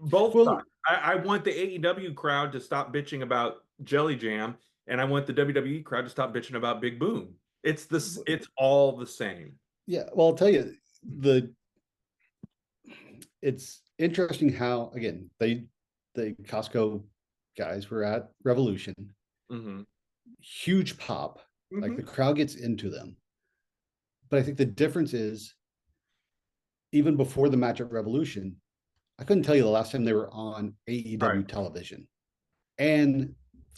Speaker 1: Both sides.
Speaker 2: Well,
Speaker 1: I want the AEW crowd to stop bitching about Jelly Jam, and I want the WWE crowd to stop bitching about Big Boom. It's this. It's all the same.
Speaker 2: yeah. Well, I'll tell you, the it's interesting how again they the Costco guys were at Revolution.
Speaker 1: Mm-hmm.
Speaker 2: Huge pop. Like the
Speaker 1: Mm-hmm.
Speaker 2: crowd gets into them. But I think the difference is even before the match at Revolution, I couldn't tell you the last time they were on
Speaker 1: Right.
Speaker 2: AEW television. And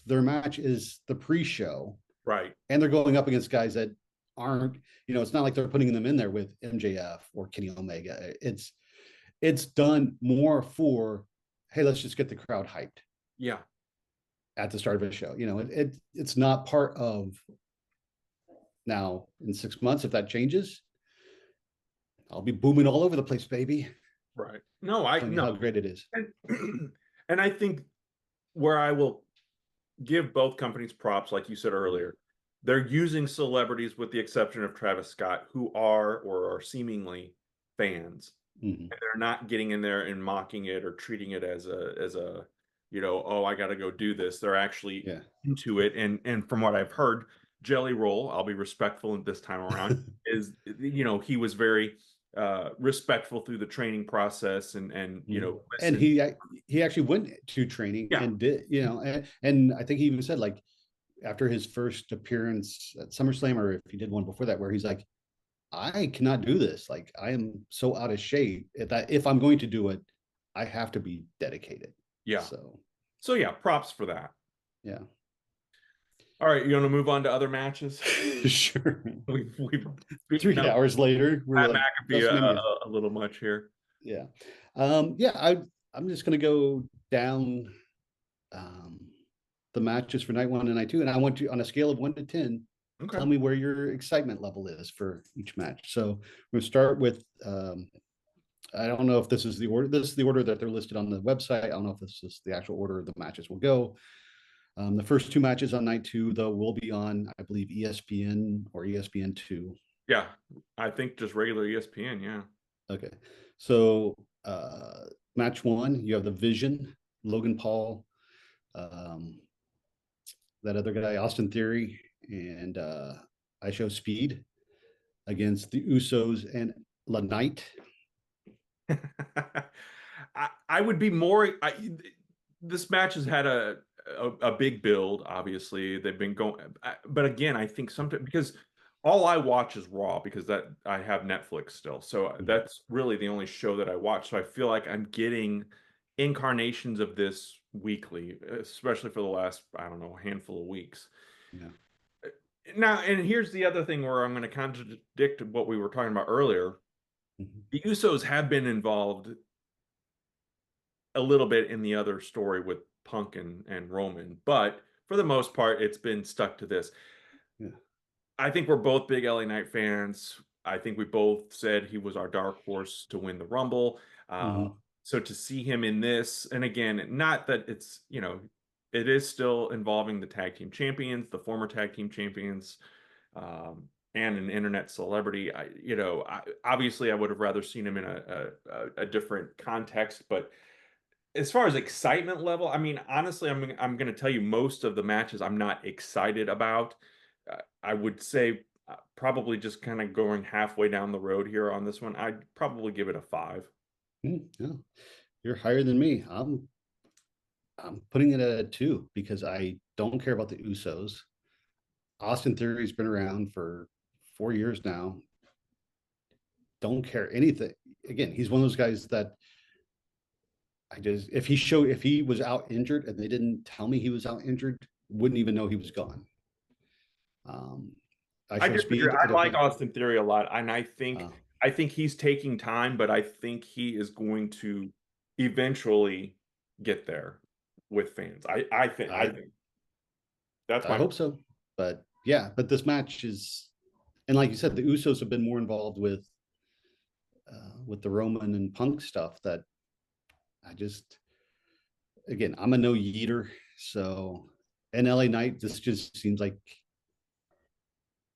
Speaker 2: their match is the pre-show,
Speaker 1: Right.
Speaker 2: and they're going up against guys that aren't, it's not like they're putting them in there with MJF or Kenny Omega. It's done more for, hey, let's just get the crowd hyped
Speaker 1: Yeah.
Speaker 2: at the start of a show. It's not part of. Now in 6 months, if that changes, I'll be booming all over the place, baby,
Speaker 1: Right. No, I
Speaker 2: telling you
Speaker 1: no.
Speaker 2: how great it is.
Speaker 1: And, and I think where I will give both companies props, like you said earlier, they're using celebrities, with the exception of Travis Scott, who are or are seemingly fans.
Speaker 2: Mm-hmm.
Speaker 1: And they're not getting in there and mocking it or treating it as a oh, I got to go do this. They're actually
Speaker 2: Yeah.
Speaker 1: into it. And from what I've heard, Jelly Roll, I'll be respectful this time around, is he was very respectful through the training process and
Speaker 2: And
Speaker 1: listen.
Speaker 2: he actually went to training
Speaker 1: Yeah.
Speaker 2: and did, and I think he even said, like, after his first appearance at SummerSlam, or if he did one before that, where he's like, I cannot do this. Like, I am so out of shape that if I'm going to do it, I have to be dedicated.
Speaker 1: Yeah.
Speaker 2: So
Speaker 1: So yeah, props for that.
Speaker 2: yeah.
Speaker 1: All right, you want to move on to other matches?
Speaker 2: Sure.
Speaker 1: We've beaten
Speaker 2: 3
Speaker 1: up
Speaker 2: hours later, we're
Speaker 1: Pat
Speaker 2: like,
Speaker 1: McAfee
Speaker 2: WrestleMania.
Speaker 1: a little much here.
Speaker 2: Yeah. Yeah, I'm just gonna go down um the matches for night one and night two. And I want you, on a scale of 1 to 10,
Speaker 1: Okay.
Speaker 2: tell me where your excitement level is for each match. So we'll start with I don't know if this is the order. This is the order that they're listed on the website. I don't know if this is the actual order the matches will go. The first 2 matches on night two, though, will be on, I believe, ESPN or ESPN2.
Speaker 1: Yeah, I think just regular ESPN. Yeah.
Speaker 2: Okay. So match one, you have the Vision, Logan Paul, um, that other guy, Austin Theory, and I Show Speed against the Usos and La Knight.
Speaker 1: I would be more. This match has had a big build. Obviously, they've been going, but again, I think sometimes because all I watch is Raw because that I have Netflix still, so
Speaker 2: Mhm.
Speaker 1: that's really the only show that I watch. So I feel like I'm getting incarnations of this weekly, especially for the last, I don't know, handful of weeks.
Speaker 2: Yeah.
Speaker 1: Now, and here's the other thing where I'm going to contradict what we were talking about earlier.
Speaker 2: Mhm.
Speaker 1: The Usos have been involved a little bit in the other story with Punk and Roman, but for the most part, it's been stuck to this.
Speaker 2: Yeah.
Speaker 1: I think we're both big LA Knight fans. I think we both said he was our dark horse to win the Rumble. Uh,
Speaker 2: Mhm.
Speaker 1: so to see him in this, and again, not that it's, it is still involving the tag team champions, the former tag team champions, and an internet celebrity. Obviously I would have rather seen him in a different context, but as far as excitement level, I mean, honestly, I'm going to tell you most of the matches I'm not excited about. I would say probably just kind of going halfway down the road here on this one. I'd probably give it a 5.
Speaker 2: Yeah. You're higher than me. I'm putting it at a 2 because I don't care about the Usos. Austin Theory's been around for 4 years now. Don't care anything. Again, he's one of those guys that if he was out injured and they didn't tell me he was out injured, wouldn't even know he was gone. Um, I
Speaker 1: I
Speaker 2: Show
Speaker 1: disagree.
Speaker 2: Speed.
Speaker 1: I like Austin Theory a lot, and
Speaker 2: Uh,
Speaker 1: I think he's taking time, but I think he is going to eventually get there with fans. I
Speaker 2: I
Speaker 1: think that's
Speaker 2: I
Speaker 1: my
Speaker 2: hope so. But yeah, but this match is, and like you said, the Usos have been more involved with the Roman and Punk stuff that I just, again, I'm a no yeeter. So, and LA Knight, this just seems like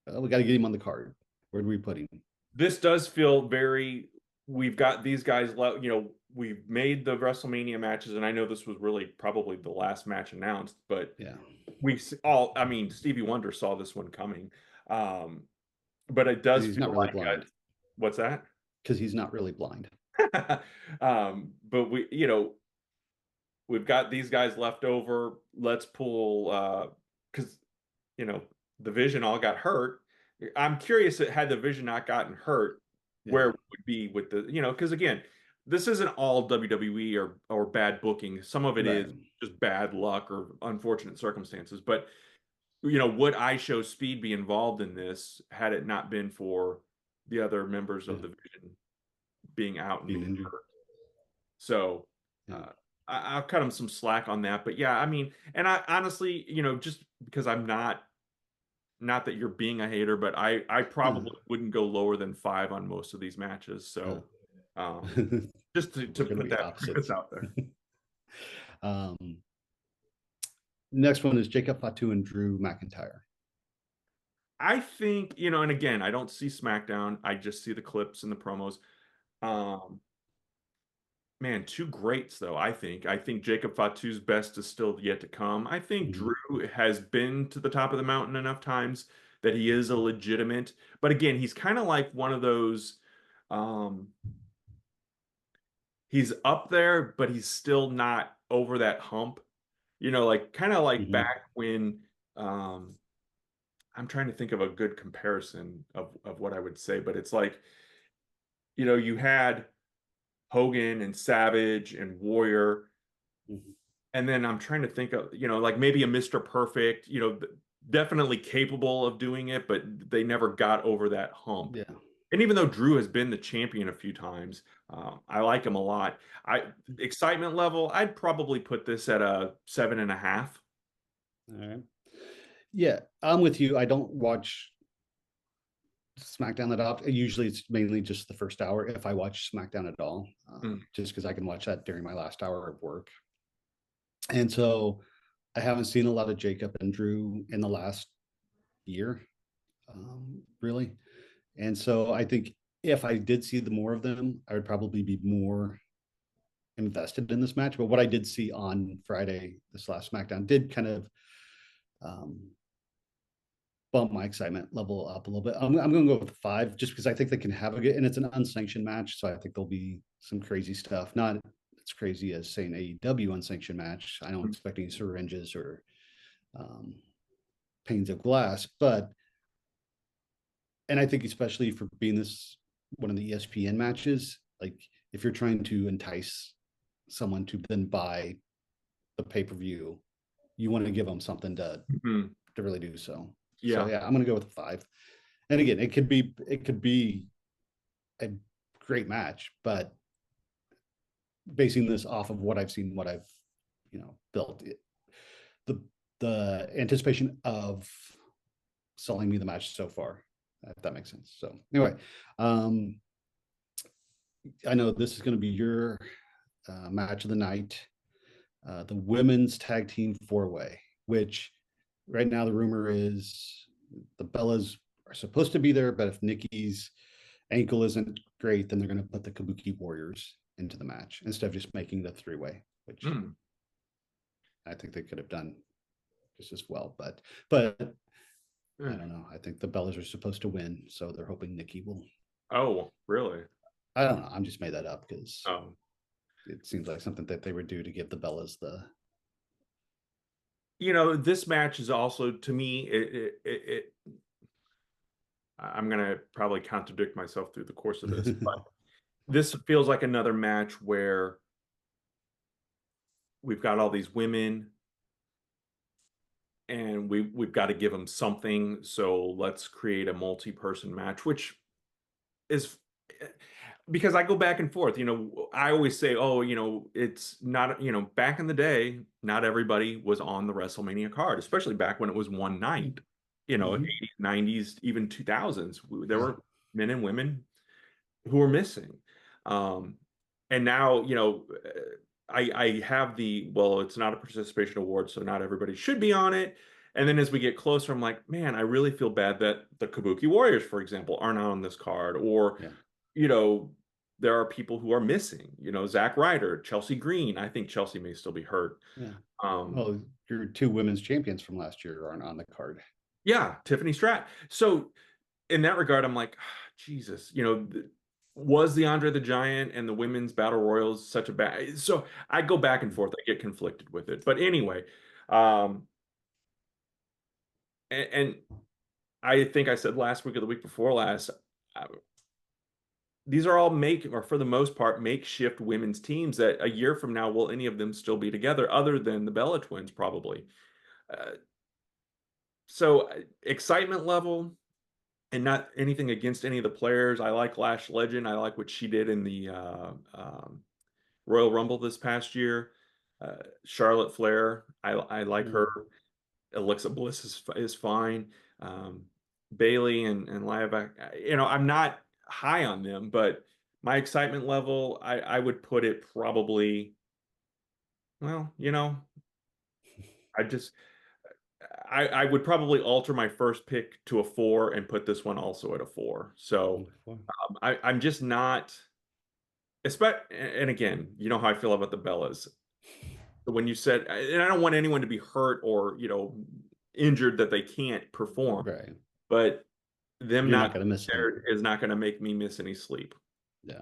Speaker 2: we got to get him on the card. Where do we put him?
Speaker 1: this does feel very, we've got these guys, we've made the WrestleMania matches, and I know this was really probably the last match announced, but
Speaker 2: Yeah,
Speaker 1: I mean, Stevie Wonder saw this one coming. Um, but it
Speaker 2: because
Speaker 1: does
Speaker 2: he's
Speaker 1: feel
Speaker 2: not really
Speaker 1: like,
Speaker 2: blind.
Speaker 1: what's that?
Speaker 2: Because he's not really blind.
Speaker 1: But we, we've got these guys left over. Let's pull because you know the Vision all got hurt. I'm curious had the Vision not gotten hurt,
Speaker 2: Yeah.
Speaker 1: where it would be with the because again, this isn't all WWE or bad booking. Some of it is
Speaker 2: Right.
Speaker 1: just bad luck or unfortunate circumstances. But would IShow Speed be involved in this had it not been for the other members of
Speaker 2: Yeah.
Speaker 1: the Vision being out and
Speaker 2: Being
Speaker 1: being
Speaker 2: injured.
Speaker 1: hurt? So
Speaker 2: Yeah.
Speaker 1: uh, I'll cut him some slack on that. But yeah, I mean, and I honestly, just because I'm not that you're being a hater, but I
Speaker 2: No.
Speaker 1: probably wouldn't go lower than 5 on most of these matches.
Speaker 2: No.
Speaker 1: So just to
Speaker 2: We're going to
Speaker 1: put
Speaker 2: be
Speaker 1: that premise
Speaker 2: opposites.
Speaker 1: out there.
Speaker 2: um, Next one is Jacob Fatu and Drew McIntyre.
Speaker 1: I think, and again, I don't see SmackDown. I just see the clips and the promos. Um, Man, two greats though, I think. I think Jacob Fatu's best is still yet to come. I think
Speaker 2: Mhm.
Speaker 1: Drew has been to the top of the mountain enough times that he is a legitimate, but again, he's kind of like one of those um he's up there, but he's still not over that hump. Like kind of like
Speaker 2: Mhm.
Speaker 1: back when I'm trying to think of a good comparison of what I would say, but it's like, you had Hogan and Savage and Warrior.
Speaker 2: Mhm.
Speaker 1: And then I'm trying to think of, like maybe a Mr. Perfect, definitely capable of doing it, but they never got over that hump.
Speaker 2: Yeah.
Speaker 1: And even though Drew has been the champion a few times, I like him a lot. Excitement level, I'd probably put this at a 7.5.
Speaker 2: All right. Yeah, I'm with you. I don't watch SmackDown that often. Usually, it's mainly just the first hour if I watch SmackDown at all,
Speaker 1: Mm.
Speaker 2: just because I can watch that during my last hour of work. And so, I haven't seen a lot of Jacob and Drew in the last year, really. And so, I think if I did see the more of them, I would probably be more invested in this match. But what I did see on Friday, this last SmackDown, did kind of um, bump my excitement level up a little bit. I'm going to go with 5 just because I think they can have a good, and it's an unsanctioned match. So I think there'll be some crazy stuff. Not as crazy as, say, an AEW unsanctioned match. I don't expect any syringes or um, panes of glass, but, and I think especially for being this one of the ESPN matches, like if you're trying to entice someone to then buy the pay per view, you want to give them something
Speaker 1: Mhm.
Speaker 2: to really do so. So
Speaker 1: Yeah.
Speaker 2: yeah, I'm going to go with a 5. And again, it could be a great match, but basing this off of what I've seen, what I've built, the the anticipation of selling me the match so far, if that makes sense. So anyway, um, I know this is going to be your match of the night, the women's tag team 4-way, which right now the rumor is the Bellas are supposed to be there, but if Nikki's ankle isn't great, then they're going to put the Kabuki Warriors into the match instead of just making the 3-way, which
Speaker 1: Mm.
Speaker 2: I think they could have done just as well. But I
Speaker 1: Mm.
Speaker 2: don't know. I think the Bellas are supposed to win, so they're hoping Nikki will.
Speaker 1: Oh, really?
Speaker 2: I don't know. I'm just made that up because
Speaker 1: Oh.
Speaker 2: it seems like something that they would do to give the Bellas the.
Speaker 1: This match is also to me I'm gonna probably contradict myself through the course of this, but this feels like another match where we've got all these women and we've got to give them something. So let's create a multi-person match, which is because I go back and forth. I always say, oh, it's not, back in the day, not everybody was on the WrestleMania card, especially back when it was one night,
Speaker 2: Mhm.
Speaker 1: 80s, 90s, even 2000s. There
Speaker 2: Yeah,
Speaker 1: were men and women who are missing. Um, and now, I have well, it's not a participation award, so not everybody should be on it. And then as we get closer, I'm like, man, I really feel bad that the Kabuki Warriors, for example, aren't on this card. Or,
Speaker 2: yeah,
Speaker 1: you know, there are people who are missing, Zack Ryder, Chelsea Green. I think Chelsea may still be hurt.
Speaker 2: yeah.
Speaker 1: Um,
Speaker 2: Well, your 2 women's champions from last year aren't on the card.
Speaker 1: yeah, Tiffany Strat. So in that regard, I'm like, Jesus, was the Andre the Giant and the women's battle royals such a bad? So I go back and forth. I get conflicted with it. But anyway, um, and I think I said last week or the week before last, uh, these are all or for the most part, makeshift women's teams that a year from now, will any of them still be together other than the Bella twins, probably? Uh, excitement level, and not anything against any of the players. I like Lash Legend. I like what she did in the Royal Rumble this past year. Charlotte Flair, I like her.
Speaker 2: Mm.
Speaker 1: Alexa Bliss is fine. Um, Bailey and Liaback, I'm not high on them, but my excitement level, I would put it probably, well, I just I would probably alter my first pick to a 4 and put this one also at a 4. So I'm just not, and again, you know how I feel about the Bellas. When you said, and I don't want anyone to be hurt or injured that they can't perform,
Speaker 2: Right.
Speaker 1: but them
Speaker 2: You're
Speaker 1: not
Speaker 2: not going to miss them.
Speaker 1: there is not going to make me miss any sleep.
Speaker 2: Yeah.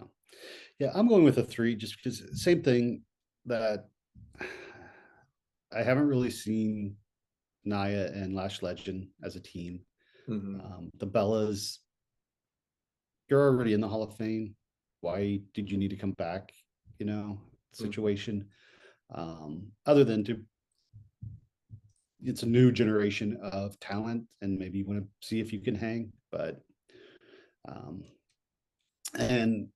Speaker 2: Yeah. I'm going with a 3 just because same thing that I haven't really seen Naya and Lash Legend as a team.
Speaker 1: Hmm.
Speaker 2: The Bellas, you're already in the Hall of Fame. Why did you need to come back? You know,
Speaker 1: Hmm.
Speaker 2: situation. Other than to, it's a new generation of talent, and maybe you want to see if you can hang. But um, and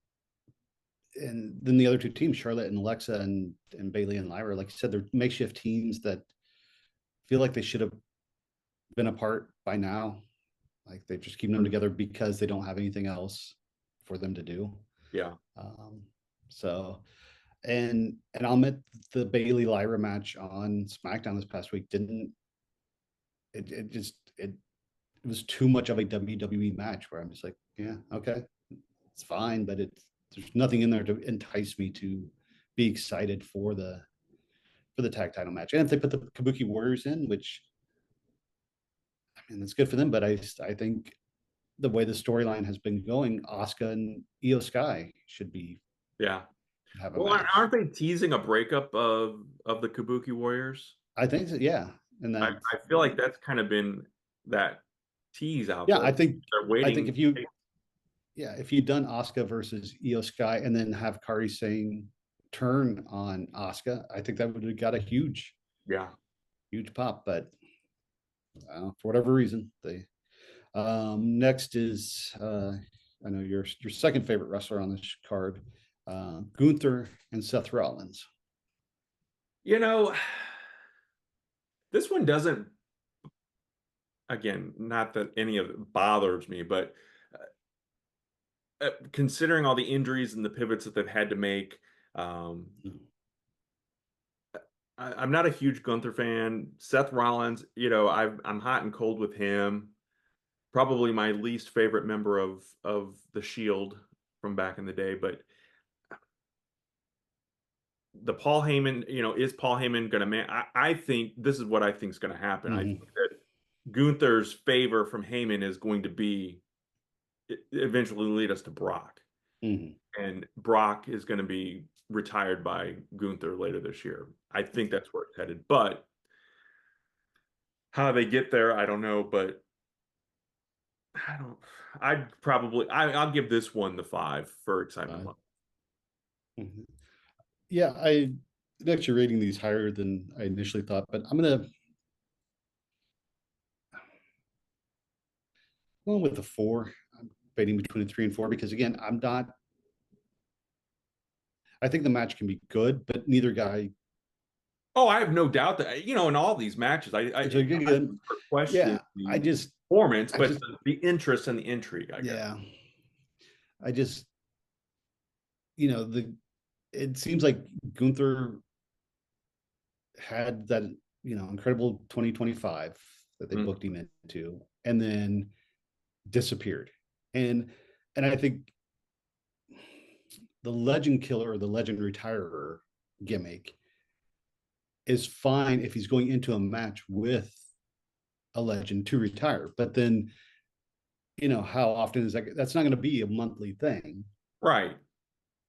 Speaker 2: then the other two teams, Charlotte and Alexa and Bailey and Lyra, like you said, they're makeshift teams that feel like they should have been apart by now. Like they're just keeping them
Speaker 1: Hmm.
Speaker 2: together because they don't have anything else for them to do.
Speaker 1: Yeah.
Speaker 2: Um, so and I'll admit the Bailey Lyra match on SmackDown this past week didn't it just it was too much of a WWE match where I'm just like, yeah, okay, it's fine, but there's nothing in there to entice me to be excited for the tag title match. And if they put the Kabuki Warriors in, which I mean, it's good for them, but I think the way the storyline has been going, Asuka and Io Sky
Speaker 1: Yeah.
Speaker 2: should have a
Speaker 1: Well,
Speaker 2: match.
Speaker 1: aren't they teasing a breakup of the Kabuki Warriors?
Speaker 2: I think so, yeah, and
Speaker 1: I,
Speaker 2: that
Speaker 1: I feel like that's kind of been that tease out
Speaker 2: yeah,
Speaker 1: there. They're
Speaker 2: I think
Speaker 1: waiting.
Speaker 2: if you'd done Asuka versus Io Sky and then have Kari saying turn on Asuka, I think that would have got a
Speaker 1: Yeah.
Speaker 2: huge pop. But for whatever reason, they next is I know your second favorite wrestler on this card, Gunther and Seth Rollins.
Speaker 1: You know, this one doesn't, again, not that any of it bothers me, but considering all the injuries and the pivots that they've had to make, um, I'm not a huge Gunther fan. Seth Rollins, I'm hot and cold with him. Probably my least favorite member of the Shield from back in the day. But the Paul Heyman, is Paul Heyman going to man? I think this is what I think is going to happen. I think
Speaker 2: Mm-hmm.
Speaker 1: that Gunther's favor from Heyman is going to be eventually lead us to Brock,
Speaker 2: Mm-hmm.
Speaker 1: and Brock is going to be retired by Gunther later this year. I think that's where it's headed. But how they get there, I don't know. But I don't. I'll give this one the 5 for excitement level.
Speaker 2: Mm-hmm. Yeah, I actually rating these higher than I initially thought, but I'm gonna go with a 4. I'm debating between a 3 and 4 because again, I'm not. I think the match can be good, but neither guy.
Speaker 1: Oh, I have no doubt that in all these matches,
Speaker 2: So
Speaker 1: I'm not
Speaker 2: again,
Speaker 1: questioning
Speaker 2: yeah,
Speaker 1: the performance,
Speaker 2: I
Speaker 1: but
Speaker 2: just,
Speaker 1: the interest and the intrigue, I guess.
Speaker 2: yeah, I just, the it seems like Gunther had that incredible 2025 that they
Speaker 1: Mm,
Speaker 2: booked him into, and then disappeared, and I think the legend killer or the legend retirer gimmick is fine if he's going into a match with a legend to retire. But then, how often is that? That's not going to be a monthly thing.
Speaker 1: Right.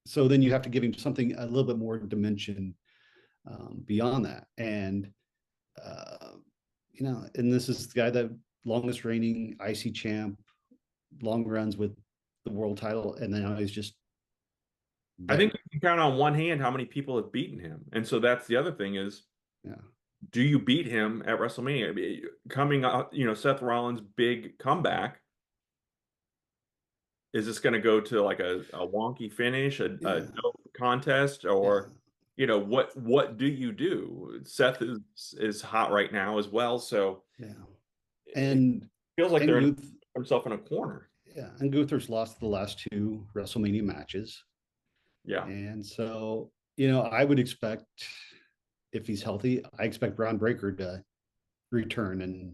Speaker 2: So then you have to give him something a little bit more dimension beyond that. And uh, and this is the guy that longest reigning IC champ, long runs with the world title, and then now he's just
Speaker 1: I think you
Speaker 2: there.
Speaker 1: can count on one hand how many people have beaten him. And so that's the other thing is,
Speaker 2: Yeah,
Speaker 1: do you beat him at WrestleMania? I mean, coming up, Seth Rollins' big comeback, is this going to go to like a wonky finish, a
Speaker 2: yeah,
Speaker 1: dope contest,
Speaker 2: yeah,
Speaker 1: or what do you do? Seth is hot right now as well, so
Speaker 2: yeah.
Speaker 1: it
Speaker 2: And
Speaker 1: feels like
Speaker 2: and
Speaker 1: they're in
Speaker 2: Guth,
Speaker 1: himself in a corner.
Speaker 2: yeah, and Gunther's lost the last two WrestleMania matches,
Speaker 1: Yeah,
Speaker 2: and so I would expect, if he's healthy, I expect Braun Breaker to return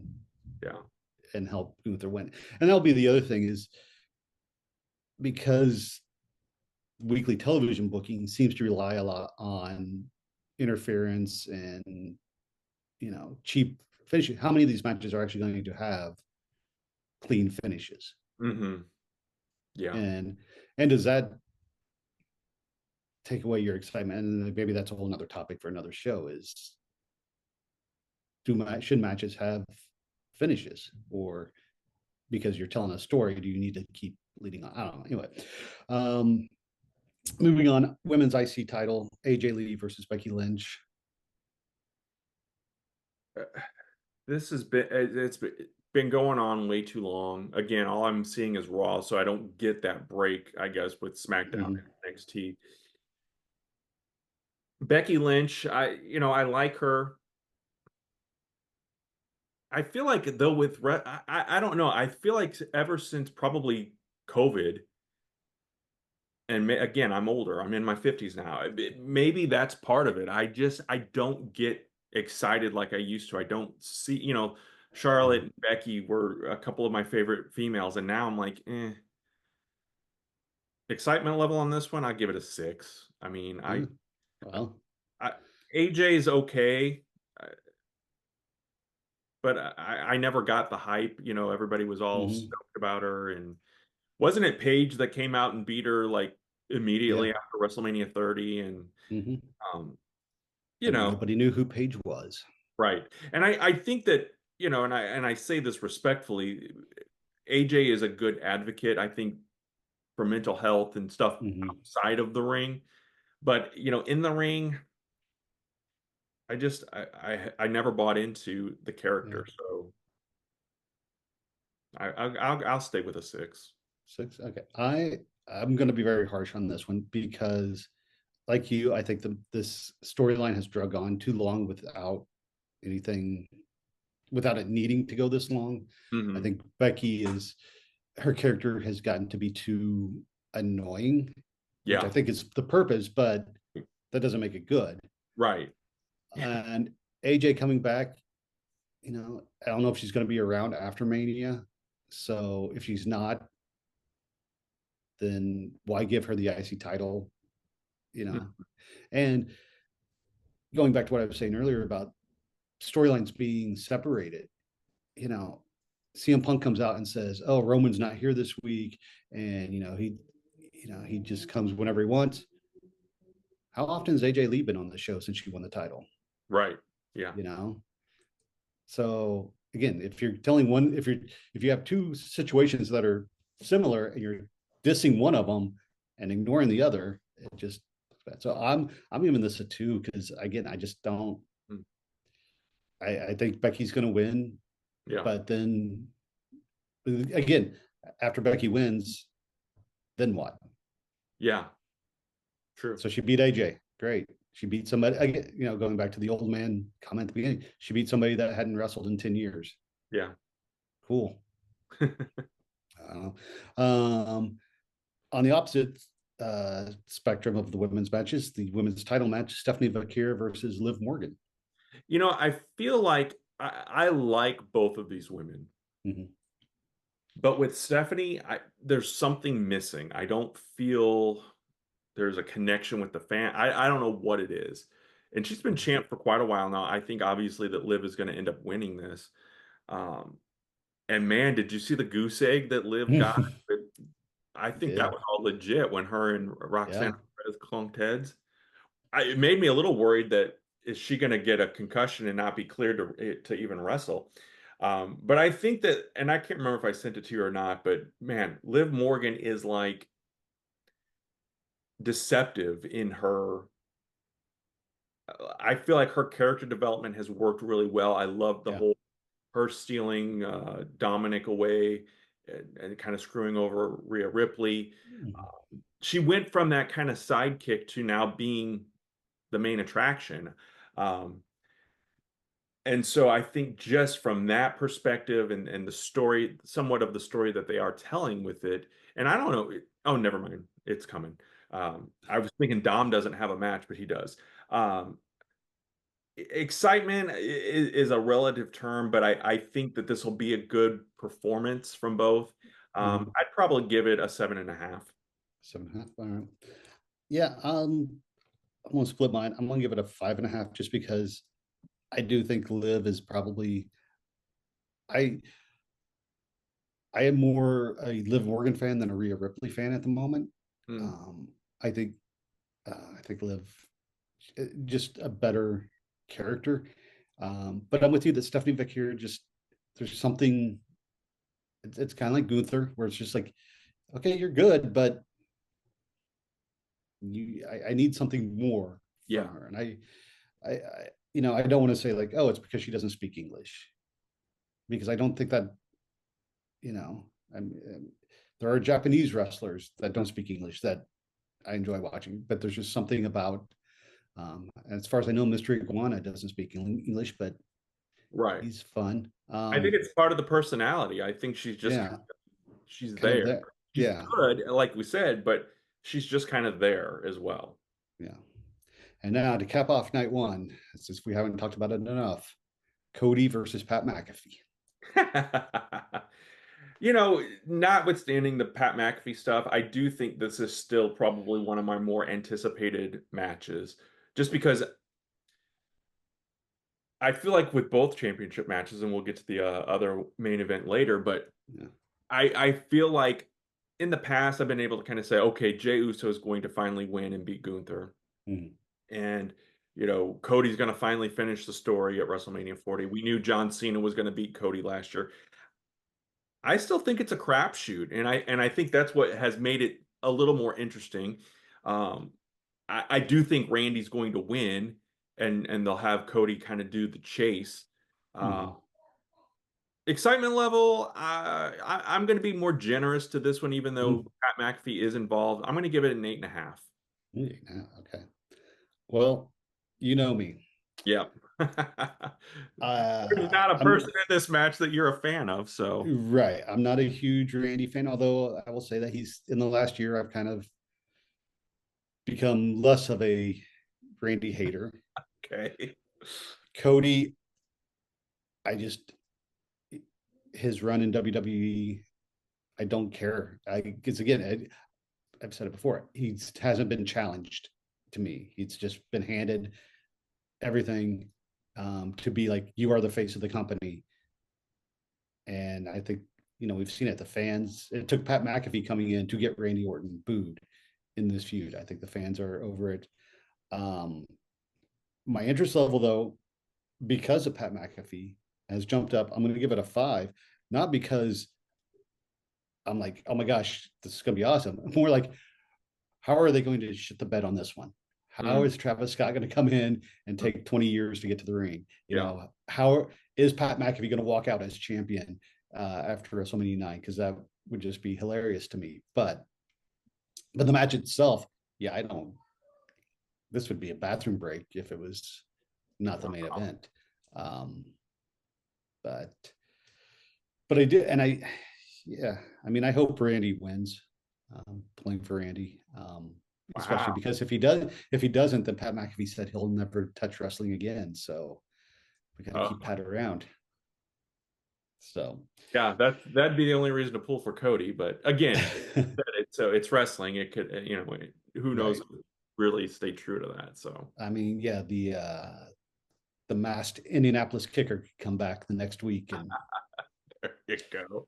Speaker 1: yeah.
Speaker 2: and help Gunther win. And that'll be the other thing is, because weekly television booking seems to rely a lot on interference and cheap finishing. How many of these matches are actually going to have clean finishes?
Speaker 1: Hmm. Yeah.
Speaker 2: And does that take away your excitement? And maybe that's a whole nother topic for another show. Is should matches have finishes, or because you're telling a story, do you need to keep leading on? I don't know. Anyway, um, moving on, women's IC title, AJ Lee versus Becky Lynch.
Speaker 1: This has been going on way too long. Again, all I'm seeing is Raw, so I don't get that break, I guess, with SmackDown
Speaker 2: Mm-hmm.
Speaker 1: and NXT. Becky Lynch, I like her. I feel like though I don't know. I feel like ever since probably COVID, and again, I'm older. I'm in my 50s now. Maybe that's part of it. I don't get excited like I used to. I don't see, Charlotte and Becky were a couple of my favorite females, and now I'm like, excitement level on this one, I give it a 6. I mean,
Speaker 2: Yeah. Well.
Speaker 1: I AJ is okay, uh, but I never got the hype. Everybody was all
Speaker 2: Mm-hmm.
Speaker 1: stoked about her, and wasn't it Paige that came out and beat her like
Speaker 2: Yeah.
Speaker 1: immediately after WrestleMania 30? And
Speaker 2: Mm-hmm.
Speaker 1: um, you
Speaker 2: But
Speaker 1: know,
Speaker 2: nobody knew who Paige was.
Speaker 1: right. And I think that, and I say this respectfully, AJ is a good advocate, I think, for mental health and stuff
Speaker 2: Mm-hmm.
Speaker 1: outside of the ring. But, in the ring, I just I never bought into the
Speaker 2: Yeah.
Speaker 1: character, so I'll stay with a 6.
Speaker 2: 6. Okay. I'm going to be very harsh on this one because, like you, I think this storyline has drug on too long anything, without it needing to go this long. I
Speaker 1: Hmm.
Speaker 2: think her character has gotten to be too annoying, which I
Speaker 1: Yeah.
Speaker 2: think is the purpose, but that doesn't make it good.
Speaker 1: Right.
Speaker 2: And AJ coming back, I don't know if she's going to be around after Mania. So if she's not, then why give her the IC title? You know, and going back to what I was saying earlier about storylines being separated, you know, CM Punk comes out and says, "Oh, Roman's not here this week," and he just comes whenever he wants. How often has AJ Lee been on the show since she won the title?
Speaker 1: Right. Yeah.
Speaker 2: You know, so again, if you're telling one, if you have two situations that are similar and you're dissing one of them and ignoring the other, it just, so I'm giving this a 2 because again, I just don't.
Speaker 1: Mm.
Speaker 2: I think Becky's going to win,
Speaker 1: Yeah.
Speaker 2: but then again, after Becky wins, then what?
Speaker 1: Yeah. True.
Speaker 2: So she beat AJ. Great. She beat somebody, again, going back to the old man comment at the beginning, she beat somebody that hadn't wrestled in 10 years.
Speaker 1: Yeah.
Speaker 2: Cool. On the opposite spectrum of the women's matches, the women's title match, Stephanie Vakir versus Liv Morgan.
Speaker 1: I feel like I like both of these women,
Speaker 2: Mm-hmm.
Speaker 1: but with Stephanie, there's something missing. I don't feel there's a connection with the fan. I don't know what it is. And she's been champ for quite a while now. I think obviously that Liv is going to end up winning this. Um, and man, did you see the goose egg that Liv got I
Speaker 2: He
Speaker 1: think that
Speaker 2: did.
Speaker 1: was all legit when her and Roxanne
Speaker 2: Yeah.
Speaker 1: Perez clonked heads. It made me a little worried that is she going to get a concussion and not be cleared to even wrestle. But I think that, and I can't remember if I sent it to you or not, but man, Liv Morgan is like deceptive in her. I feel like her character development has worked really well. I love the
Speaker 2: Yeah.
Speaker 1: whole her stealing Dominic away and kind of screwing over Rhea Ripley.
Speaker 2: Mhm.
Speaker 1: She went from that kind of sidekick to now being the main attraction. Um, and so I think just from that perspective and the story, somewhat of the story that they are telling with it, and I don't know, oh, never mind, it's coming. I was thinking Dom doesn't have a match, but he does. Um, Excitement is a relative term, but I think that this will be a good performance from both.
Speaker 2: Mhm.
Speaker 1: I'd probably give it a 7.5.
Speaker 2: 7.5. All right. Yeah. I'm gonna split mine. I'm gonna give it a 5.5 just because I do think Liv is probably I I am more a Liv Morgan fan than a Rhea Ripley fan at the moment.
Speaker 1: Mm,
Speaker 2: Um, I think I think Liv just a better character. But I'm with you that Stephanie Vacquier just there's something. It's kind of like Gunther, where it's just like, okay, you're good, but I need something more from
Speaker 1: yeah,
Speaker 2: her. And I don't want to say like, oh, it's because she doesn't speak English, because I don't think that, you know, there are Japanese wrestlers that don't speak English that I enjoy watching, but there's just something about, as far as I know, Mr. Iguana doesn't speak English, but
Speaker 1: right.
Speaker 2: he's fun.
Speaker 1: I think it's part of the personality. I think she's just
Speaker 2: Yeah,
Speaker 1: she's
Speaker 2: kind of
Speaker 1: there.
Speaker 2: there.
Speaker 1: She's
Speaker 2: Yeah,
Speaker 1: good, like we said, but she's just kind of there as well.
Speaker 2: yeah. And now to cap off night one, since we haven't talked about it enough, Cody versus Pat McAfee.
Speaker 1: Notwithstanding the Pat McAfee stuff, I do think this is still probably one of my more anticipated matches, just because I feel like with both championship matches, and we'll get to the other main event later, but
Speaker 2: Yeah.
Speaker 1: I feel like in the past I've been able to kind of say, okay, Jey Uso is going to finally win and beat Gunther,
Speaker 2: Mhm.
Speaker 1: and Cody's going to finally finish the story at WrestleMania 40. We knew John Cena was going to beat Cody last year. I still think it's a crapshoot, and I think that's what has made it a little more interesting. Um, I do think Randy's going to win, and they'll have Cody kind of do the chase. Uh,
Speaker 2: Mhm.
Speaker 1: Excitement level, I'm going to be more generous to this one, even though
Speaker 2: Mhm.
Speaker 1: Pat McAfee is involved. I'm going to give it an 8.5.
Speaker 2: Yeah, okay. Well, you know me.
Speaker 1: Yep. There's not a person
Speaker 2: I'm
Speaker 1: in this match that you're a fan of, so
Speaker 2: right. I'm not a huge Randy fan, although I will say that he's in the last year I've kind of become less of a Randy hater.
Speaker 1: okay.
Speaker 2: Cody, I just his run in WWE, I don't care. I because again, I've said it before. He hasn't been challenged to me. He's just been handed everything to be like you are the face of the company. And I think we've seen it. The fans. It took Pat McAfee coming in to get Randy Orton booed in this feud. I think the fans are over it. Um, my interest level, though, because of Pat McAfee, has jumped up. I'm going to give it a 5, not because I'm like, oh my gosh, this is going to be awesome. More like, how are they going to shit the bed on this one? How
Speaker 1: Mm,
Speaker 2: is Travis Scott going to come in and take 20 years to get to the ring?
Speaker 1: yeah.
Speaker 2: How is Pat McAfee going to walk out as champion after WrestleMania 9? Because that would just be hilarious to me. But the match itself, yeah, I don't. This would be a bathroom break if it was not the main event. Um, but but I did, and yeah, I mean, I hope Randy wins. Pulling for Randy, especially
Speaker 1: Wow.
Speaker 2: because if he doesn't, then Pat McAfee said he'll never touch wrestling again. So we got to
Speaker 1: Oh,
Speaker 2: keep Pat around. So
Speaker 1: yeah, that'd be the only reason to pull for Cody. But again, so it's wrestling. It could, who knows,
Speaker 2: right.
Speaker 1: if it really stay true to that. So
Speaker 2: I mean, yeah, the masked Indianapolis kicker could come back the next week, and
Speaker 1: there you go.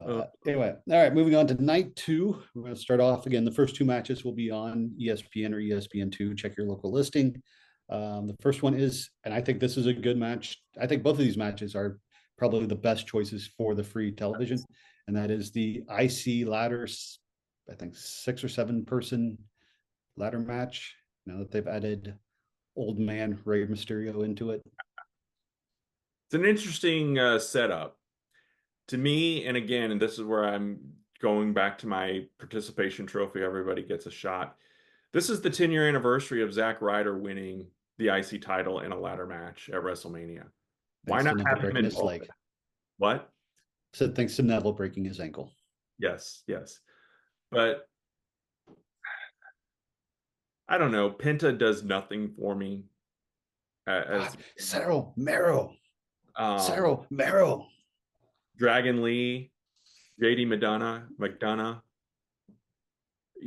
Speaker 1: Uh,
Speaker 2: Anyway, all right, moving on to night two. We're going to start off again. The first two matches will be on ESPN or ESPN2. Check your local listing. The first one is, and I think this is a good match. I think both of these matches are probably the best choices for the free television, and that is the IC ladder, I think 6 or 7 person ladder match. Now that they've added old man Rey Mysterio into it.
Speaker 1: it's an interesting setup to me. And again, and this is where I'm going back to my participation trophy. Everybody gets a shot. This is the 10-year anniversary of Zack Ryder winning the IC title in a ladder match at WrestleMania. Why
Speaker 2: Thanks
Speaker 1: not
Speaker 2: to Neville
Speaker 1: have him
Speaker 2: breaking his
Speaker 1: involved?
Speaker 2: leg.
Speaker 1: What?
Speaker 2: Said thanks to Neville breaking his ankle.
Speaker 1: Yes, yes. But I don't know. Penta does nothing for me as
Speaker 2: Cero Mero.
Speaker 1: um,
Speaker 2: Cero Mero.
Speaker 1: Dragon Lee, JD McDonough.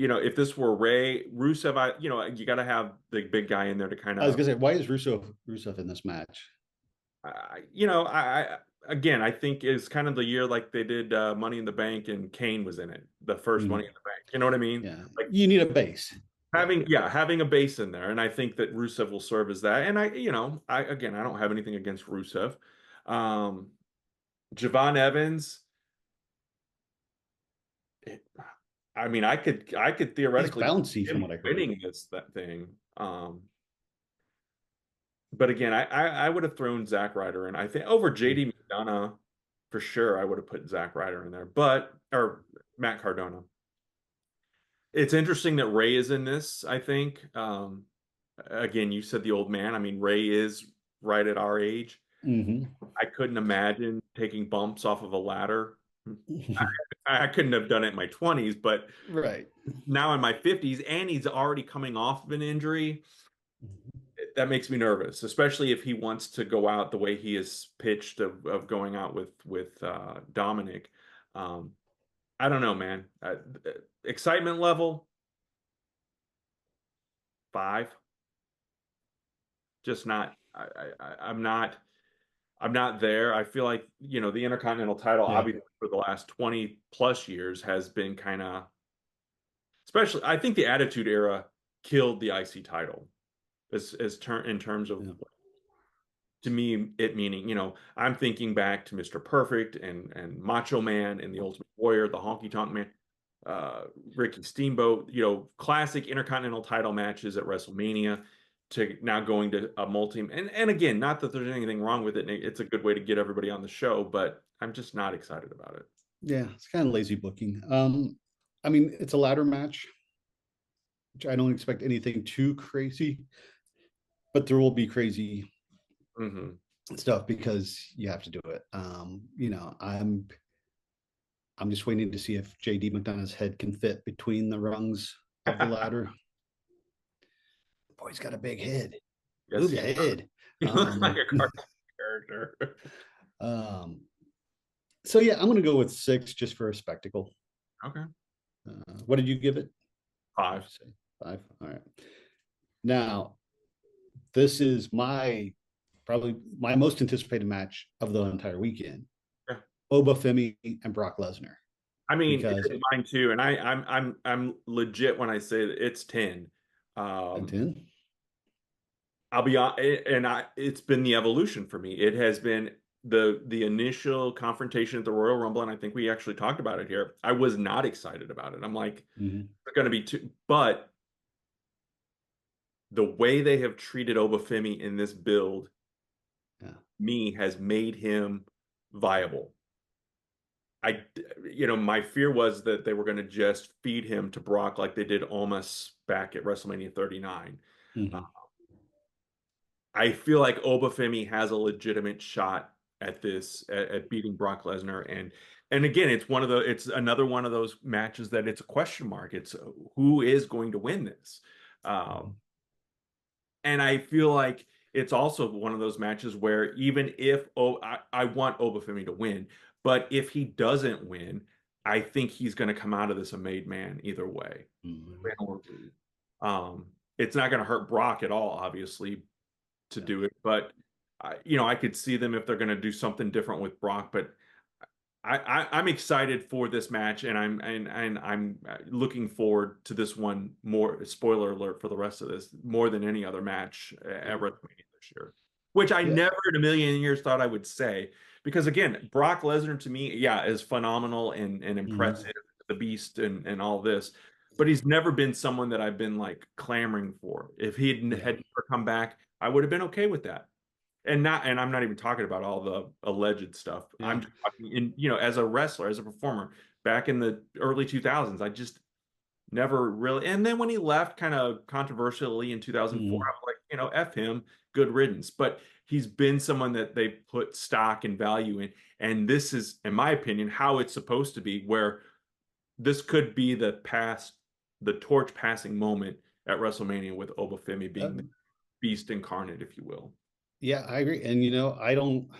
Speaker 1: If this were Ray Rusev, you got to have the big guy in there to kind
Speaker 2: I was
Speaker 1: of,
Speaker 2: gonna say, why is Rusev in this match?
Speaker 1: again, I think it's kind of the year like they did Money in the Bank and Kane was in it, the first Money
Speaker 2: Mm,
Speaker 1: in the Bank. You know what I mean?
Speaker 2: yeah,
Speaker 1: Like
Speaker 2: you need a base. Yeah,
Speaker 1: having a base in there, and I think that Rusev will serve as that. And I don't have anything against Rusev. Um, Javon Evans. I mean, I could
Speaker 2: he's
Speaker 1: theoretically
Speaker 2: bouncy
Speaker 1: see
Speaker 2: from
Speaker 1: him
Speaker 2: what I heard.
Speaker 1: winning that thing. But again, I would have thrown Zack Ryder in. I think over
Speaker 2: Mm,
Speaker 1: JD McDonough for sure. I would have put Zack Ryder in there, but or Matt Cardona. It's interesting that Ray is in this. I think. Again, you said the old man. I mean, Ray is right at our age.
Speaker 2: mhm.
Speaker 1: I couldn't imagine taking bumps off of a ladder. I couldn't have done it in my 20s, but
Speaker 2: Right.
Speaker 1: now in my 50s, and he's already coming off of an injury. That makes me nervous, especially if he wants to go out the way he is pitched of going out with Dominic. Um, I don't know, man. Excitement level 5, just not. I'm not there. I feel like the Intercontinental title,
Speaker 2: Yeah.
Speaker 1: obviously for the last 20 plus years, has been kind of, especially. I think the Attitude Era killed the IC title in terms of,
Speaker 2: Yeah.
Speaker 1: to me, it meaning, I'm thinking back to Mr. Perfect and Macho Man and the Ultimate Warrior, the Honky Tonk Man, uh, Ricky Steamboat, classic Intercontinental title matches at WrestleMania, to now going to a multi. And again, not that there's anything wrong with it. It's a good way to get everybody on the show, but I'm just not excited about it.
Speaker 2: Yeah, it's kind of lazy booking. I mean, it's a ladder match, which I don't expect anything too crazy, but there will be crazy
Speaker 1: Hmm.
Speaker 2: stuff because you have to do it. I'm just waiting to see if JD McDonough's head can fit between the rungs of the ladder. Boy's got a big head.
Speaker 1: Yes,
Speaker 2: Move your head.
Speaker 1: he looks like a cartoon character.
Speaker 2: Um, so yeah, I'm going to go with 6 just for a spectacle.
Speaker 1: Okay,
Speaker 2: What did you give it? What'd
Speaker 1: 5.
Speaker 2: you say? 5. All right. Now, this is probably my most anticipated match of the entire weekend.
Speaker 1: Yeah.
Speaker 2: Oba Femi and Brock Lesnar.
Speaker 1: I mean,
Speaker 2: Because
Speaker 1: it's mine too, and I'm legit when I say that it's 10.
Speaker 2: and
Speaker 1: Um,
Speaker 2: 10.
Speaker 1: I'll be on, and it's been the evolution for me. It has been the initial confrontation at the Royal Rumble, and I think we actually talked about it here. I was not excited about it. I'm like,
Speaker 2: Mhm.
Speaker 1: they're going to be too, but the way they have treated Obafemi in this build,
Speaker 2: Yeah.
Speaker 1: me, has made him viable. I, my fear was that they were going to just feed him to Brock like they did Almas back at WrestleMania 39. Uh,
Speaker 2: Mhm.
Speaker 1: I feel like Obafemi has a legitimate shot at this, at beating Brock Lesnar, and again, it's another one of those matches that it's a question mark. It's who is going to win this, um,
Speaker 2: Mhm.
Speaker 1: and I feel like it's also one of those matches where even if I want Obafemi to win, but if he doesn't win, I think he's going to come out of this a made man either way,
Speaker 2: Mhm.
Speaker 1: win or lose. It's not going to hurt Brock at all, obviously, to
Speaker 2: Yeah.
Speaker 1: do it, but I could see them if they're going to do something different with Brock, but I'm excited for this match, and I'm looking forward to this one more. Spoiler alert for the rest of this, more than any other match at WrestleMania this year, which I
Speaker 2: Yeah.
Speaker 1: never in a million years thought I would say. Because again, Brock Lesnar to me, yeah, is phenomenal and
Speaker 2: Mhm.
Speaker 1: impressive, the Beast and all this, but he's never been someone that I've been like clamoring for. If he
Speaker 2: Yeah.
Speaker 1: had never come back, I would have been okay with that. And I'm not even talking about all the alleged stuff.
Speaker 2: Yeah.
Speaker 1: I'm just talking in, as a wrestler, as a performer, back in the early 2000s, I just never really. And then when he left kind of controversially in 2004,
Speaker 2: Mhm.
Speaker 1: I'm like, F him, good riddance. But he's been someone that they put stock and value in. And this is, in my opinion, how it's supposed to be, where this could be the torch passing moment at WrestleMania with Obafemi being the
Speaker 2: Um,
Speaker 1: beast incarnate, if you will.
Speaker 2: yeah, I agree. And I don't.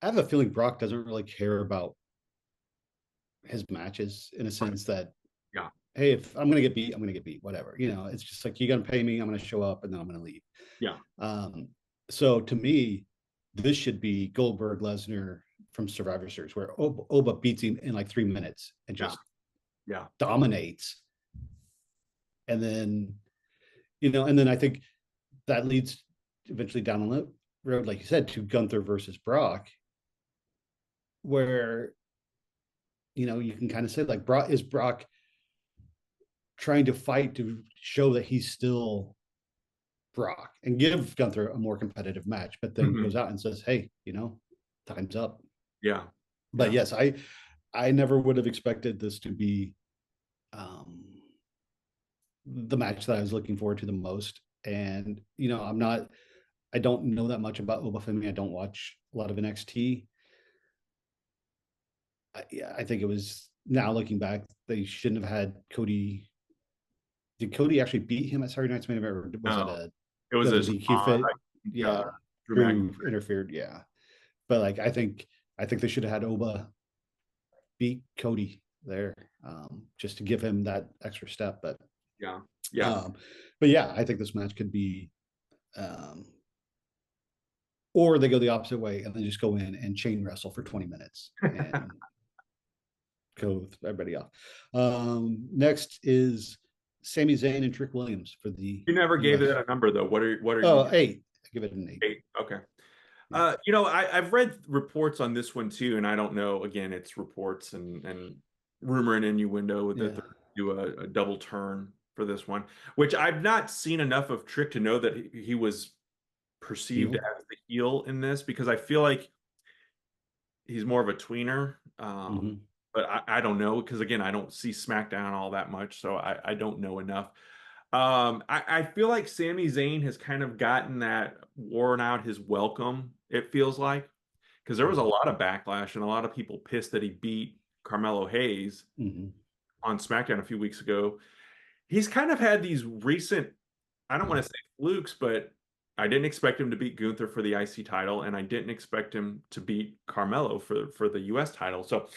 Speaker 2: I have a feeling Brock doesn't really care about his matches in a
Speaker 1: Right.
Speaker 2: sense that,
Speaker 1: Yeah.
Speaker 2: hey, if I'm gonna get beat, I'm gonna get beat. Whatever. It's just like you're gonna pay me. I'm gonna show up, and then I'm gonna leave.
Speaker 1: Yeah.
Speaker 2: Um, so to me, this should be Goldberg Lesnar from Survivor Series, where Oba beats him in like 3 minutes and
Speaker 1: Yeah.
Speaker 2: just
Speaker 1: Yeah.
Speaker 2: dominates. And then, and then I think that leads eventually down the road, like you said, to Gunther versus Brock, where, you can kind of say, like, Brock trying to fight to show that he's still Brock and give Gunther a more competitive match, but then
Speaker 1: Mhm.
Speaker 2: goes out and says, hey, time's up.
Speaker 1: Yeah.
Speaker 2: But
Speaker 1: Yeah.
Speaker 2: yes, I never would have expected this to be um, the match that I was looking forward to the most. And I don't know that much about Obafemi. I don't watch a lot of NXT. Yeah, I think it was, now looking back, they shouldn't have had Cody. Did Cody actually beat him at Saturday Night's Main Event, or was
Speaker 1: No,
Speaker 2: that a
Speaker 1: a
Speaker 2: DQ
Speaker 1: spot.
Speaker 2: fit?
Speaker 1: I think
Speaker 2: Yeah,
Speaker 1: Drew
Speaker 2: Drew
Speaker 1: McIntyre.
Speaker 2: interfered. Yeah, but like I think they should have had Oba beat Cody there, just to give him that extra step.
Speaker 1: Yeah. Yeah.
Speaker 2: Um, but yeah, I think this match could be, um, or they go the opposite way and then just go in and chain wrestle for 20 minutes and go with everybody off. Next is Sami Zayn and Trick Williams for the
Speaker 1: You never gave it
Speaker 2: US.
Speaker 1: a number though. What are you
Speaker 2: Oh,
Speaker 1: giving?
Speaker 2: 8. I give it an 8.
Speaker 1: Eight. Okay.
Speaker 2: Yeah.
Speaker 1: I've read reports on this one too, and I don't know. Again, it's reports and rumor and innuendo that
Speaker 2: Yeah.
Speaker 1: they're do a double turn for this one, which I've not seen enough of Trick to know that he was perceived
Speaker 2: Heel.
Speaker 1: as the heel in this, because I feel like he's more of a tweener.
Speaker 2: Mm-hmm.
Speaker 1: But I don't know, because again, I don't see SmackDown all that much, so I don't know enough. I feel like Sami Zayn has kind of gotten that, worn out his welcome, it feels like, because there was a lot of backlash and a lot of people pissed that he beat Carmelo Hayes
Speaker 2: Mm-hmm.
Speaker 1: on SmackDown a few weeks ago. He's kind of had these recent, I don't want to say flukes, but I didn't expect him to beat Gunther for the IC title, and I didn't expect him to beat Carmelo for the US title. So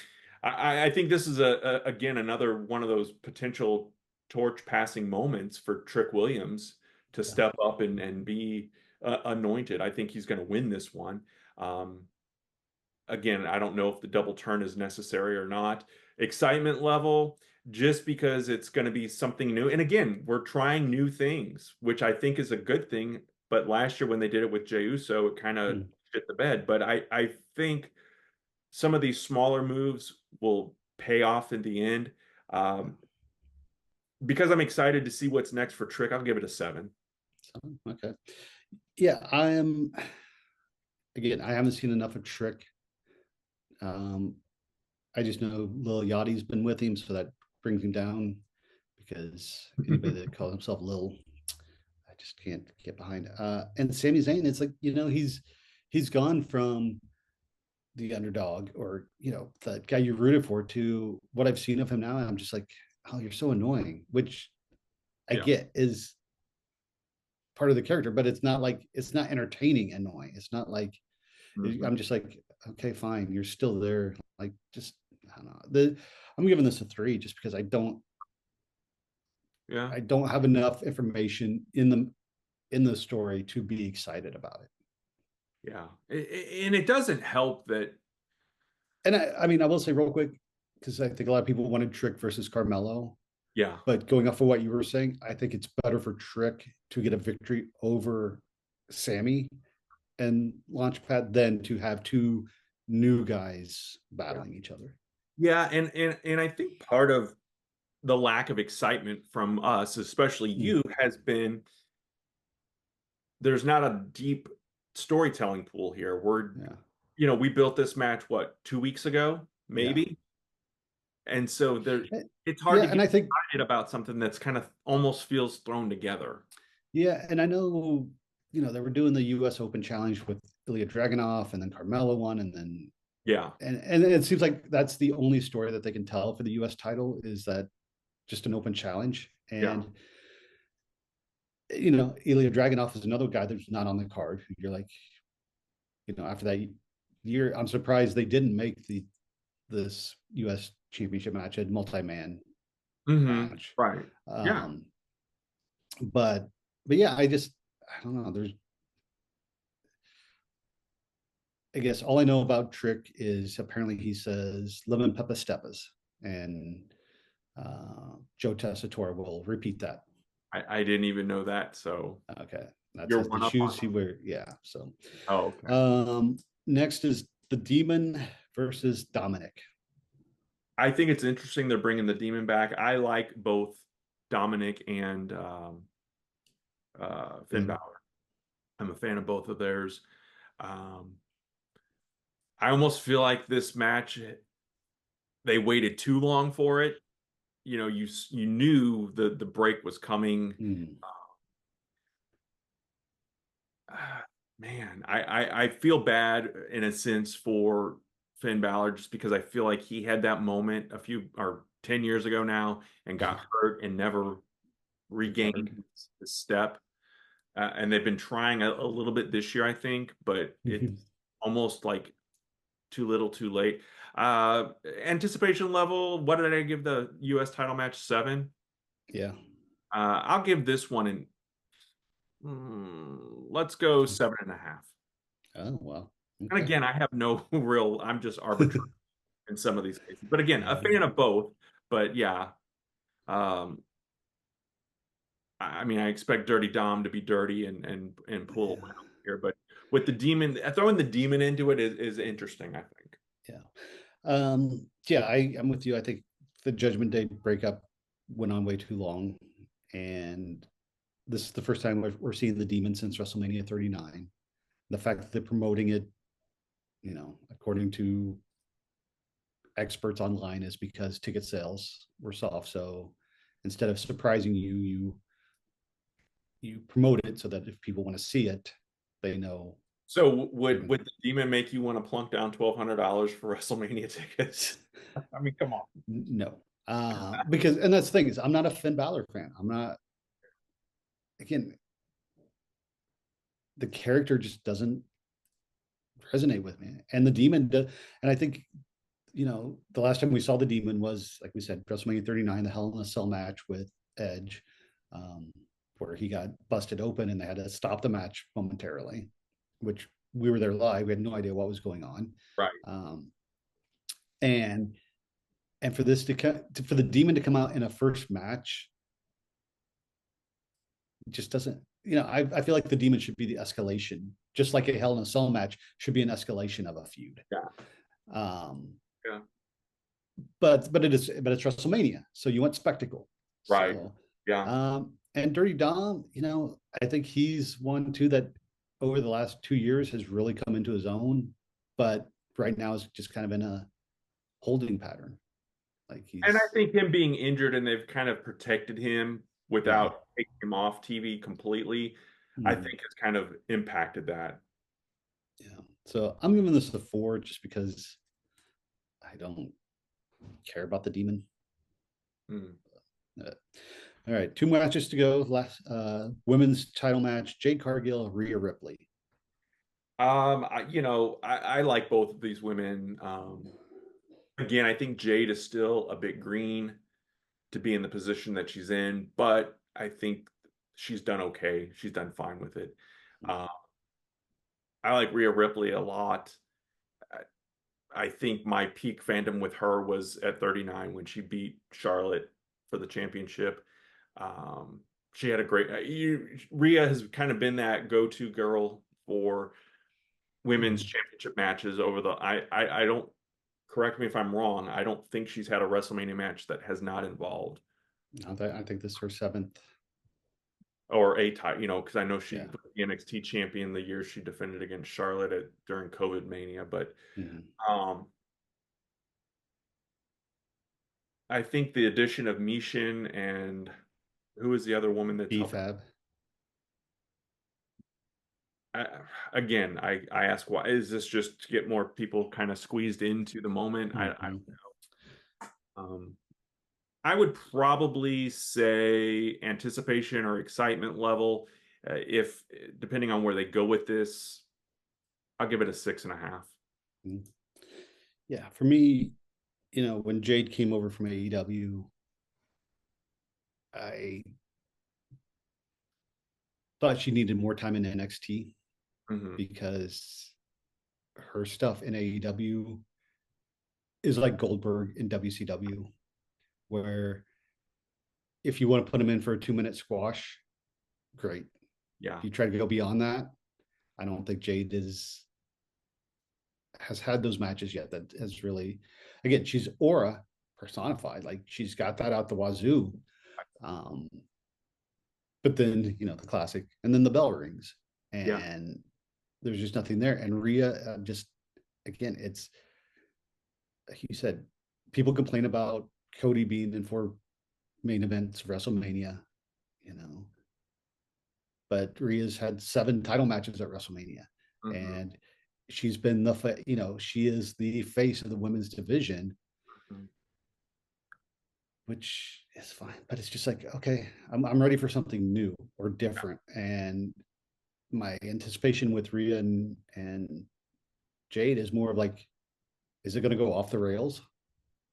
Speaker 1: I think this is again another one of those potential torch passing moments for Trick Williams to
Speaker 2: Yeah.
Speaker 1: step up and be anointed. I think he's going to win this one. Um, Again, I don't know if the double turn is necessary or not. Excitement level, just because it's going to be something new. And again, we're trying new things, which I think is a good thing. But last year when they did it with Jey Uso, it kind of
Speaker 2: Mm.
Speaker 1: shit the bed. But I think some of these smaller moves will pay off in the end.
Speaker 2: Yeah.
Speaker 1: Um, because I'm excited to see what's next for Trick, I'll give it a 7.
Speaker 2: So, okay. Yeah, I am. Again, I haven't seen enough of Trick. Um, I just know Lil Yachty's been with him, so that brings him down, because anybody that calls himself Lil, I just can't get behind. And Sami Zayn, it's like, he's gone from the underdog, or the guy you rooted for, to what I've seen of him now. And I'm just like, oh, you're so annoying, which I
Speaker 1: Yeah.
Speaker 2: get is part of the character, but it's not entertaining annoying. It's not like,
Speaker 1: Mhm.
Speaker 2: I'm just like, okay, fine, you're still there. Like, just, I don't know. I'm giving this a 3, just because
Speaker 1: Yeah.
Speaker 2: I don't have enough information in the story to be excited about it.
Speaker 1: Yeah. And it doesn't help that
Speaker 2: And I mean, I will say real quick, because I think a lot of people wanted Trick versus Carmelo.
Speaker 1: Yeah.
Speaker 2: But going off of what you were saying, I think it's better for Trick to get a victory over Sammy and Launchpad than to have two new guys
Speaker 1: Yeah.
Speaker 2: battling each other.
Speaker 1: Yeah, and I think part of the lack of excitement from us, especially
Speaker 2: Mm,
Speaker 1: you, has been there's not a deep storytelling pool here.
Speaker 2: yeah.
Speaker 1: We built this match, what, 2 weeks ago,
Speaker 2: Yeah.
Speaker 1: maybe? And so
Speaker 2: Eh,
Speaker 1: it's hard
Speaker 2: Yeah.
Speaker 1: to
Speaker 2: And
Speaker 1: get
Speaker 2: I think,
Speaker 1: excited about something that's kind of almost feels thrown together.
Speaker 2: yeah. And I know, they were doing the US Open Challenge with Ilya Dragunov and then Carmelo won. And then,
Speaker 1: Yeah.
Speaker 2: and it seems like that's the only story that they can tell for the US title is that just an open challenge.
Speaker 1: Yeah.
Speaker 2: And, Ilya Dragunov is another guy that's not on the card. You're like, after that year, I'm surprised they didn't make this U.S. Championship match a multi-man match.
Speaker 1: Right. Yeah.
Speaker 2: Um, but yeah, I don't know. I guess all I know about Trick is apparently he says lemon pepper steppers, and Joe Tessitore will repeat that.
Speaker 1: I didn't even know that. So
Speaker 2: Okay, that's
Speaker 1: you're
Speaker 2: his, the
Speaker 1: one up on
Speaker 2: shoes he
Speaker 1: me.
Speaker 2: wear. Yeah. So
Speaker 1: Oh, okay.
Speaker 2: next is the Demon versus Dominic.
Speaker 1: I think it's interesting they're bringing the demon back. I like both Dominic and Finn
Speaker 2: Mhm.
Speaker 1: Balor. I'm a fan of both of theirs. Um, I almost feel like this match they waited too long for it. You knew the break was coming.
Speaker 2: Mm.
Speaker 1: Man, I feel bad in a sense for Finn Balor just because I feel like he had that moment a few or 10 years ago now and got hurt and never regained
Speaker 2: Recovered.
Speaker 1: his step. And they've been trying a little bit this year, I think, but it's almost like too little, too late. Anticipation level, what did I give the U.S. title match? 7.
Speaker 2: Yeah.
Speaker 1: I'll give this one let's go 7.5.
Speaker 2: Oh, wow.
Speaker 1: And
Speaker 2: Okay.
Speaker 1: again, I have no real, I'm just arbitrary in some of these cases. But again, a fan of both. But yeah, um, I mean, I expect Dirty Dom to be dirty and pull away
Speaker 2: Yeah.
Speaker 1: here. But with the demon, throwing the demon into it is interesting, I think.
Speaker 2: Yeah. Yeah, I'm with you. I think the Judgment Day breakup went on way too long. And this is the first time we're seeing the demon since WrestleMania 39. The fact that they're promoting it, according to experts online, is because ticket sales were soft. So instead of surprising you, you promote it so that if people want to see it, they know
Speaker 1: So
Speaker 2: they're
Speaker 1: would
Speaker 2: going
Speaker 1: would the demon make you want to plunk down $1,200 for WrestleMania tickets? I mean, come on.
Speaker 2: no. Because, and that's the thing, is I'm not a Finn Balor fan. I'm not, again, the character just doesn't resonate with me. And the demon does, and I think, the last time we saw the demon was, like we said, WrestleMania 39, the Hell in a Cell match with Edge, um, where he got busted open and they had to stop the match momentarily, which we were there live. We had no idea what was going on.
Speaker 1: Right.
Speaker 2: Um, and for this for the demon to come out in a first match just doesn't, I feel like the demon should be the escalation, just like a Hell in a Cell match should be an escalation of a feud.
Speaker 1: Yeah.
Speaker 2: Um,
Speaker 1: Yeah.
Speaker 2: but it's WrestleMania, so you want spectacle.
Speaker 1: Right.
Speaker 2: So,
Speaker 1: Yeah.
Speaker 2: and Dirty Dom, I think he's one too that over the last 2 years has really come into his own, but right now is just kind of in a holding pattern. Like
Speaker 1: And I
Speaker 2: he's,
Speaker 1: think him being injured and they've kind of protected him
Speaker 2: yeah,
Speaker 1: without taking him off TV completely, I
Speaker 2: mm,
Speaker 1: think has kind of impacted that.
Speaker 2: yeah. So I'm giving this a 4 just because I don't care about the demon.
Speaker 1: Hmm.
Speaker 2: Uh, all right, 2 matches to go. Last women's title match: Jade Cargill, Rhea Ripley.
Speaker 1: I like both of these women. Again, I think Jade is still a bit green to be in the position that she's in, but I think she's done okay. She's done fine with it. Uh, I like Rhea Ripley a lot. I think my peak fandom with her was at 39 when she beat Charlotte for the championship. Um, she had a great. Rhea has kind of been that go-to girl for women's
Speaker 2: Mhm.
Speaker 1: championship matches over the. I don't, correct me if I'm wrong. I don't think she's had a WrestleMania match that has not involved
Speaker 2: I think this is her seventh.
Speaker 1: or a tie. Because I know she
Speaker 2: Yeah.
Speaker 1: was the NXT champion the year she defended against Charlotte during COVID Mania, but
Speaker 2: Mhm.
Speaker 1: um, I think the addition of Mishin and who is the other woman that's helping?
Speaker 2: BFAB.
Speaker 1: I, again, I ask, why is this just to get more people kind of squeezed into the moment?
Speaker 2: Mhm.
Speaker 1: Um, I would probably say anticipation or excitement level. If depending on where they go with this, I'll give it a 6.5.
Speaker 2: Mhm. Yeah, for me, when Jade came over from AEW, I thought she needed more time in NXT
Speaker 1: Hmm.
Speaker 2: because her stuff in AEW is like Goldberg in WCW, where if you want to put him in for a 2 minute squash, great.
Speaker 1: Yeah,
Speaker 2: If you try to go beyond that, I don't think Jade is has had those matches yet that has really, again, she's aura personified. Like she's got that out the wazoo. Um, but then, the classic, and then the bell rings,
Speaker 1: yeah,
Speaker 2: and there's just nothing there. And Rhea, just again, it's like you said, people complain about Cody being in four main events of WrestleMania, you know, but Rhea's had 7 title matches at WrestleMania,
Speaker 1: hmm,
Speaker 2: and she's been she is the face of the women's division, which is fine. But it's just like, okay, I'm ready for something new or different, and my anticipation with Rhea and Jade is more of like, is it going to go off the rails?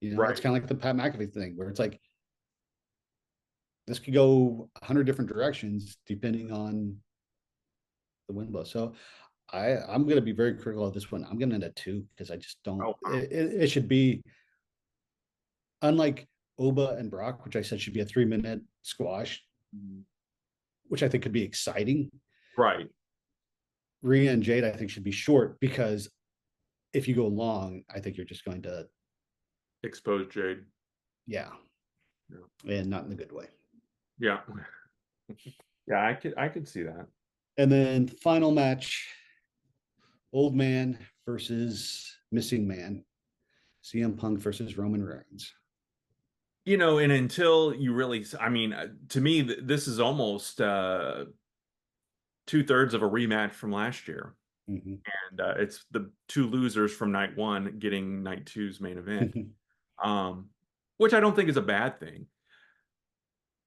Speaker 2: It's
Speaker 1: right.
Speaker 2: kind of like the Pat McAfee thing, where it's like this could go 100 different directions depending on the wind blow. So I'm going to be very critical of this one. I'm going to end at 2 because I just don't.
Speaker 1: Oh, wow.
Speaker 2: It should be unlike Oba and Brock, which I said should be a 3 minute squash,
Speaker 1: Mhm.
Speaker 2: which I think could be exciting.
Speaker 1: Right.
Speaker 2: Rhea and Jade, I think, should be short because if you go long, I think you're just going to,
Speaker 1: Exposed Jade.
Speaker 2: yeah,
Speaker 1: Yeah.
Speaker 2: and not in a good way.
Speaker 1: Yeah. Yeah, I could see that.
Speaker 2: And then final match, Old Man versus Missing Man, CM Punk versus Roman Reigns.
Speaker 1: And until you really, I mean, to me, this is almost two-thirds of a rematch from last year.
Speaker 2: Mhm.
Speaker 1: And it's the two losers from night one getting night two's main event, um, which I don't think is a bad thing.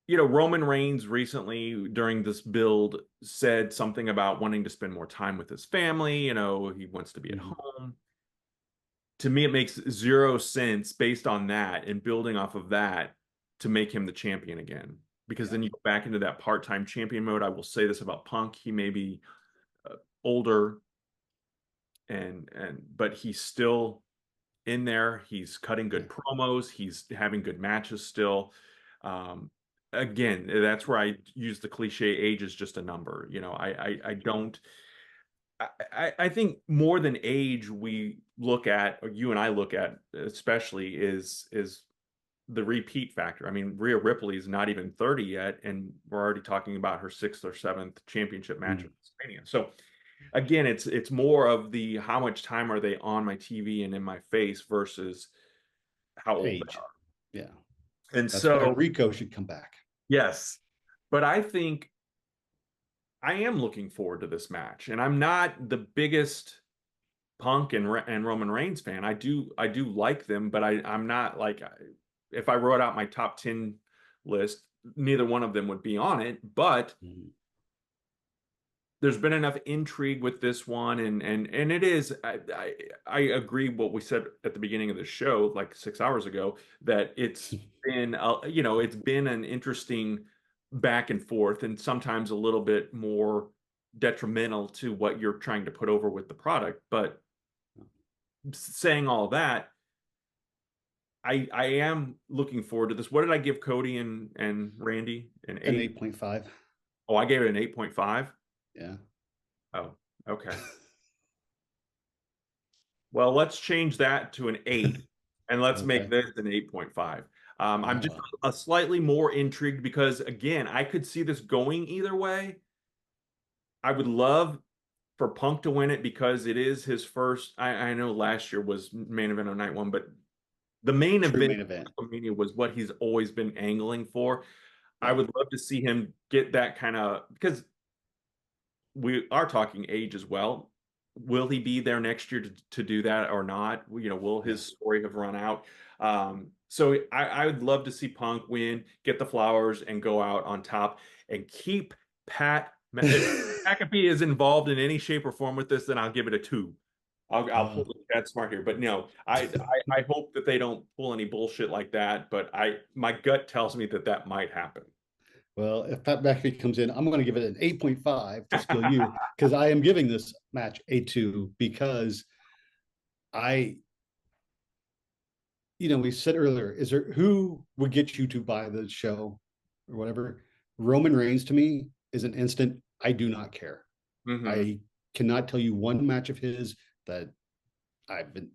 Speaker 1: Roman Reigns recently during this build said something about wanting to spend more time with his family. He wants to be at home. To me, it makes zero sense based on that and building off of that to make him the champion again. Because
Speaker 2: Yeah.
Speaker 1: then you go back into that part-time champion mode. I will say this about Punk: he may be older, but he's still in there. He's cutting
Speaker 2: Yeah.
Speaker 1: good promos. He's having good matches still. Um, Again, that's where I use the cliche: age is just a number. I don't. I think more than age, we look at, or you and I look at, especially is the repeat factor. I mean, Rhea Ripley is not even 30 yet, and we're already talking about her sixth or seventh championship match
Speaker 2: Mm.
Speaker 1: at WrestleMania. So again, it's more of the how much time are they on my TV and in my face versus how old they
Speaker 2: Age. Yeah.
Speaker 1: are. And
Speaker 2: That's why
Speaker 1: so,
Speaker 2: Rico should come back.
Speaker 1: yes, but I think I am looking forward to this match, and I'm not the biggest Punk and Roman Reigns fan. I do like them, but I'm not like, if I wrote out my top 10 list, neither one of them would be on it, but
Speaker 2: Mhm.
Speaker 1: there's been enough intrigue with this one, and it is, I agree what we said at the beginning of the show like 6 hours ago, that it's been an interesting back and forth, and sometimes a little bit more detrimental to what you're trying to put over with the product, but saying all that, I am looking forward to this. What did I give Cody and Randy? An
Speaker 2: An
Speaker 1: 8?
Speaker 2: 8.5.
Speaker 1: Oh, I gave it an 8.5.
Speaker 2: Yeah.
Speaker 1: Oh, okay. Well, let's change that to an 8 and let's make
Speaker 2: Okay.
Speaker 1: this an 8.5. I'm just
Speaker 2: Well,
Speaker 1: a slightly more intrigued because, again, I could see this going either way. I would love for Punk to win it because it is his first. I know last year was main event on night one, but the main
Speaker 2: true
Speaker 1: event
Speaker 2: main event.
Speaker 1: of WrestleMania was what he's always been angling for. I
Speaker 2: Yeah.
Speaker 1: would love to see him get that kind of, because we are talking age as well. Will he be there next year to do that or not? Will
Speaker 2: Yeah.
Speaker 1: his story have run out? So I would love to see Punk win, get the flowers, and go out on top and keep Pat. If McAfee is involved in any shape or form with this, then I'll give it a 2. I'll
Speaker 2: Uh,
Speaker 1: pull the Chad Smart here, but no, I hope that they don't pull any bullshit like that. But my gut tells me that that might happen.
Speaker 2: well, if Pat McAfee comes in, I'm going to give it an 8.5 to steal you because I am giving this match a 2 because I, we said earlier, is there who would get you to buy the show or whatever? Roman Reigns to me is an instant. I do not care.
Speaker 1: Hmm.
Speaker 2: I cannot tell you one match of his that I've been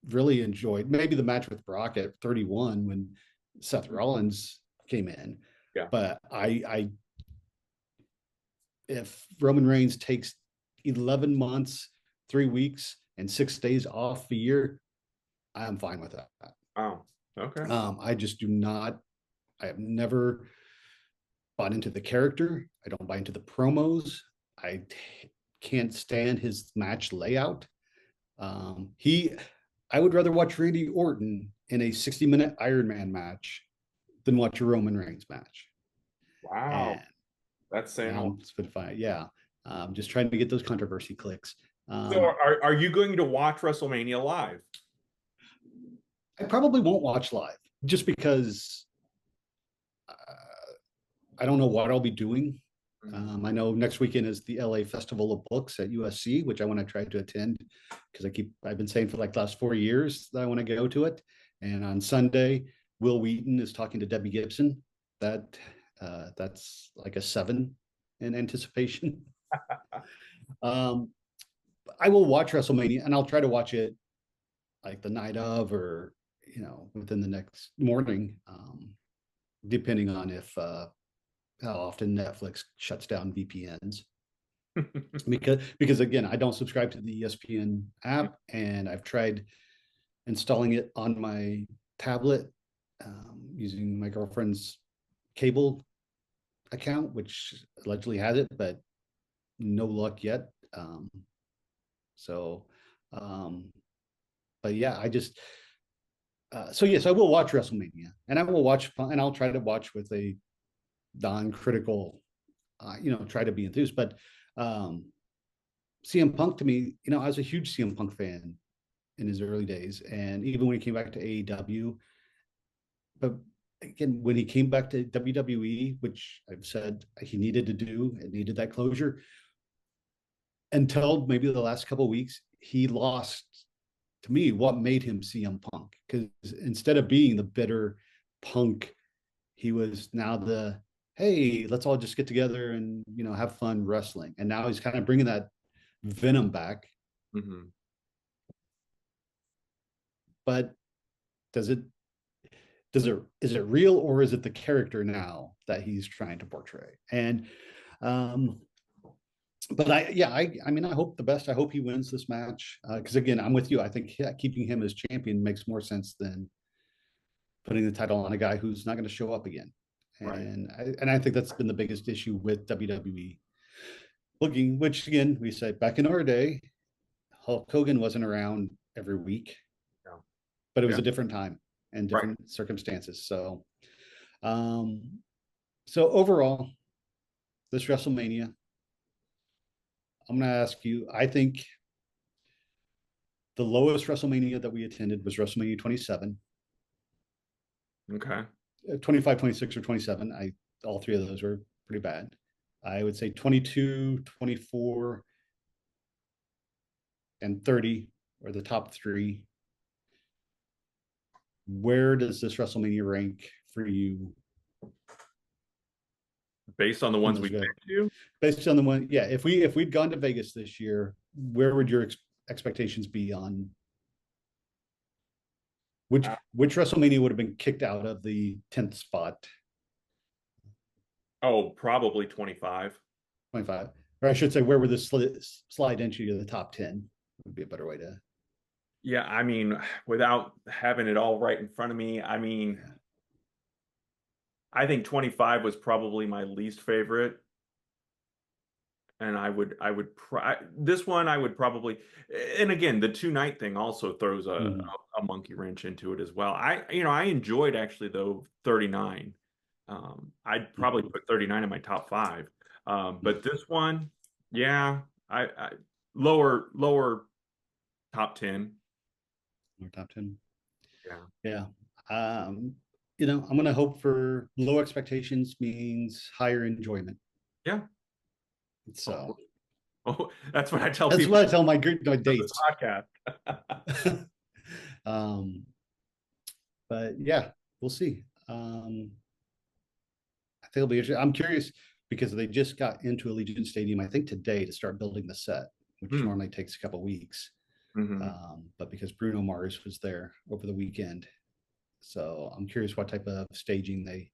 Speaker 2: really enjoyed. Maybe the match with Brock at 31 when Seth Rollins came in,
Speaker 1: Yeah.
Speaker 2: but I if Roman Reigns takes 11 months, 3 weeks, and 6 days off a year, I'm fine with that.
Speaker 1: Oh, okay.
Speaker 2: I just do not. I have never bought into the character. I don't buy into the promos. I can't stand his match layout. He, I would rather watch Randy Orton in a 60-minute Iron Man match than watch a Roman Reigns match. And
Speaker 1: Wow. That's saying a lot.
Speaker 2: it's been fine. Yeah. Just trying to get those controversy clicks.
Speaker 1: So
Speaker 2: Um,
Speaker 1: are you going to watch WrestleMania live?
Speaker 2: I probably won't watch live just because I don't know what I'll be doing.
Speaker 1: Mhm.
Speaker 2: I know next weekend is the LA Festival of Books at USC, which I want to try to attend because I've been saying for like the last 4 years that I want to go to it. And on Sunday, Will Wheaton is talking to Debbie Gibson. That's like a 7 in anticipation. Um, I will watch WrestleMania and I'll try to watch it like the night of or within the next morning, depending on if how often Netflix shuts down VPNs. Because again, I don't subscribe to the ESPN app, and I've tried installing it on my tablet using my girlfriend's cable account, which allegedly has it, but no luck yet. So, um, but yeah, I just so yes, I will watch WrestleMania, and I will watch, and I'll try to watch with a non-critical, try to be enthused. But um, CM Punk to me, I was a huge CM Punk fan in his early days, and even when he came back to AEW, but again, when he came back to WWE, which I've said he needed to do, it needed that closure. Until maybe the last couple of weeks, he lost to me what made him CM Punk because instead of being the bitter Punk, he was now the hey, let's all just get together and have fun wrestling. And now he's kind of bringing that venom back.
Speaker 1: Mhm.
Speaker 2: But does it is it real or is it the character now that he's trying to portray? And um but I mean I hope the best. I hope he wins this match because again I'm with you. I think keeping him as champion makes more sense than putting the title on a guy who's not going to show up again.
Speaker 1: Right.
Speaker 2: And I think that's been the biggest issue with WWE looking, which again we said back in our day, Hulk Hogan wasn't around every week,
Speaker 1: Yeah.
Speaker 2: but it was
Speaker 1: Yeah.
Speaker 2: a different time and
Speaker 1: Right.
Speaker 2: different circumstances. Um, so overall, this WrestleMania, I'm going to ask you. I think the lowest WrestleMania that we attended was WrestleMania 27,
Speaker 1: Okay.
Speaker 2: 25, 26, or 27. All three of those were pretty bad. I would say 22, 24, and 30. or the top three, where does this WrestleMania rank for you
Speaker 1: Based on the
Speaker 2: in
Speaker 1: ones
Speaker 2: those
Speaker 1: we've
Speaker 2: good?
Speaker 1: been to.
Speaker 2: Based on the one, yeah. If we'd gone to Vegas this year, where would your expectations be on
Speaker 1: Uh,
Speaker 2: which WrestleMania would have been kicked out of the 10th spot,
Speaker 1: oh, probably 25.
Speaker 2: 25, or I should say, where would this slide entry to the top 10? Would be a better way to.
Speaker 1: Yeah, I mean, without having it all right in front of me, I mean,
Speaker 2: Yeah.
Speaker 1: I think 25 was probably my least favorite. And this one I would probably, and again, the 2 night thing also throws
Speaker 2: Mhm.
Speaker 1: a monkey wrench into it as well. I enjoyed actually though 39. I'd probably
Speaker 2: Mhm.
Speaker 1: put 39 in my top five. But this one, yeah, I lower top 10.
Speaker 2: Or top 10.
Speaker 1: Yeah.
Speaker 2: Yeah. Um, I'm going to hope for low expectations means higher enjoyment.
Speaker 1: Yeah. Of
Speaker 2: So
Speaker 1: course. Oh, that's what I tell
Speaker 2: that's
Speaker 1: people
Speaker 2: what I tell my
Speaker 1: on this
Speaker 2: dates.
Speaker 1: podcast.
Speaker 2: um, but yeah, we'll see. I think it'll be interesting. I'm curious because they just got into Allegiant Stadium, I think today, to start building the set, which
Speaker 1: Hmm.
Speaker 2: normally takes a couple weeks.
Speaker 1: Hmm.
Speaker 2: But because Bruno Mars was there over the weekend, so I'm curious what type of staging they.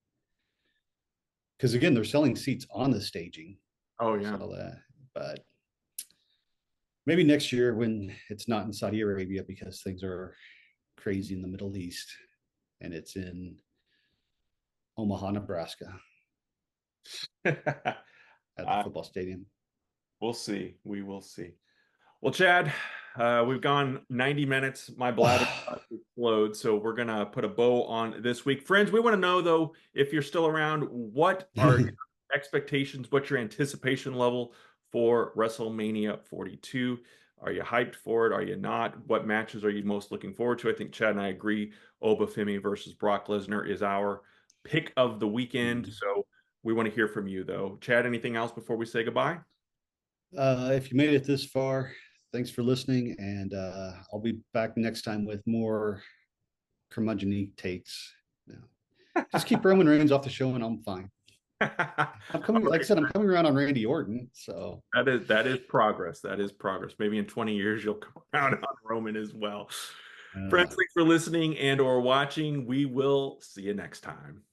Speaker 2: Because again, they're selling seats on the staging,
Speaker 1: Oh
Speaker 2: I
Speaker 1: yeah.
Speaker 2: saw that. But maybe next year when it's not in Saudi Arabia because things are crazy in the Middle East and it's in Omaha, Nebraska at the
Speaker 1: Uh,
Speaker 2: football stadium.
Speaker 1: we'll see. We will see. Well, Chad, we've gone 90 minutes. My bladder about to explode, so we're gonna put a bow on this week. Friends, we want to know though, if you're still around, what are your expectations? What's your anticipation level for WrestleMania 42? Are you hyped for it? Are you not? What matches are you most looking forward to? I think Chad and I agree. Obafemi versus Brock Lesnar is our pick of the weekend. So we want to hear from you though. Chad, anything else before we say goodbye?
Speaker 2: If you made it this far, thanks for listening, and I'll be back next time with more curmudgeon takes. Yeah. Just keep Roman Reigns off the show, and I'm fine.
Speaker 1: All
Speaker 2: I'm coming, like I
Speaker 1: right.
Speaker 2: said, I'm coming around on Randy Orton. So
Speaker 1: That is progress. That is progress. Maybe in 20 years you'll come around on Roman as well. Friends,
Speaker 2: uh,
Speaker 1: thanks for listening and or watching. We will see you next time.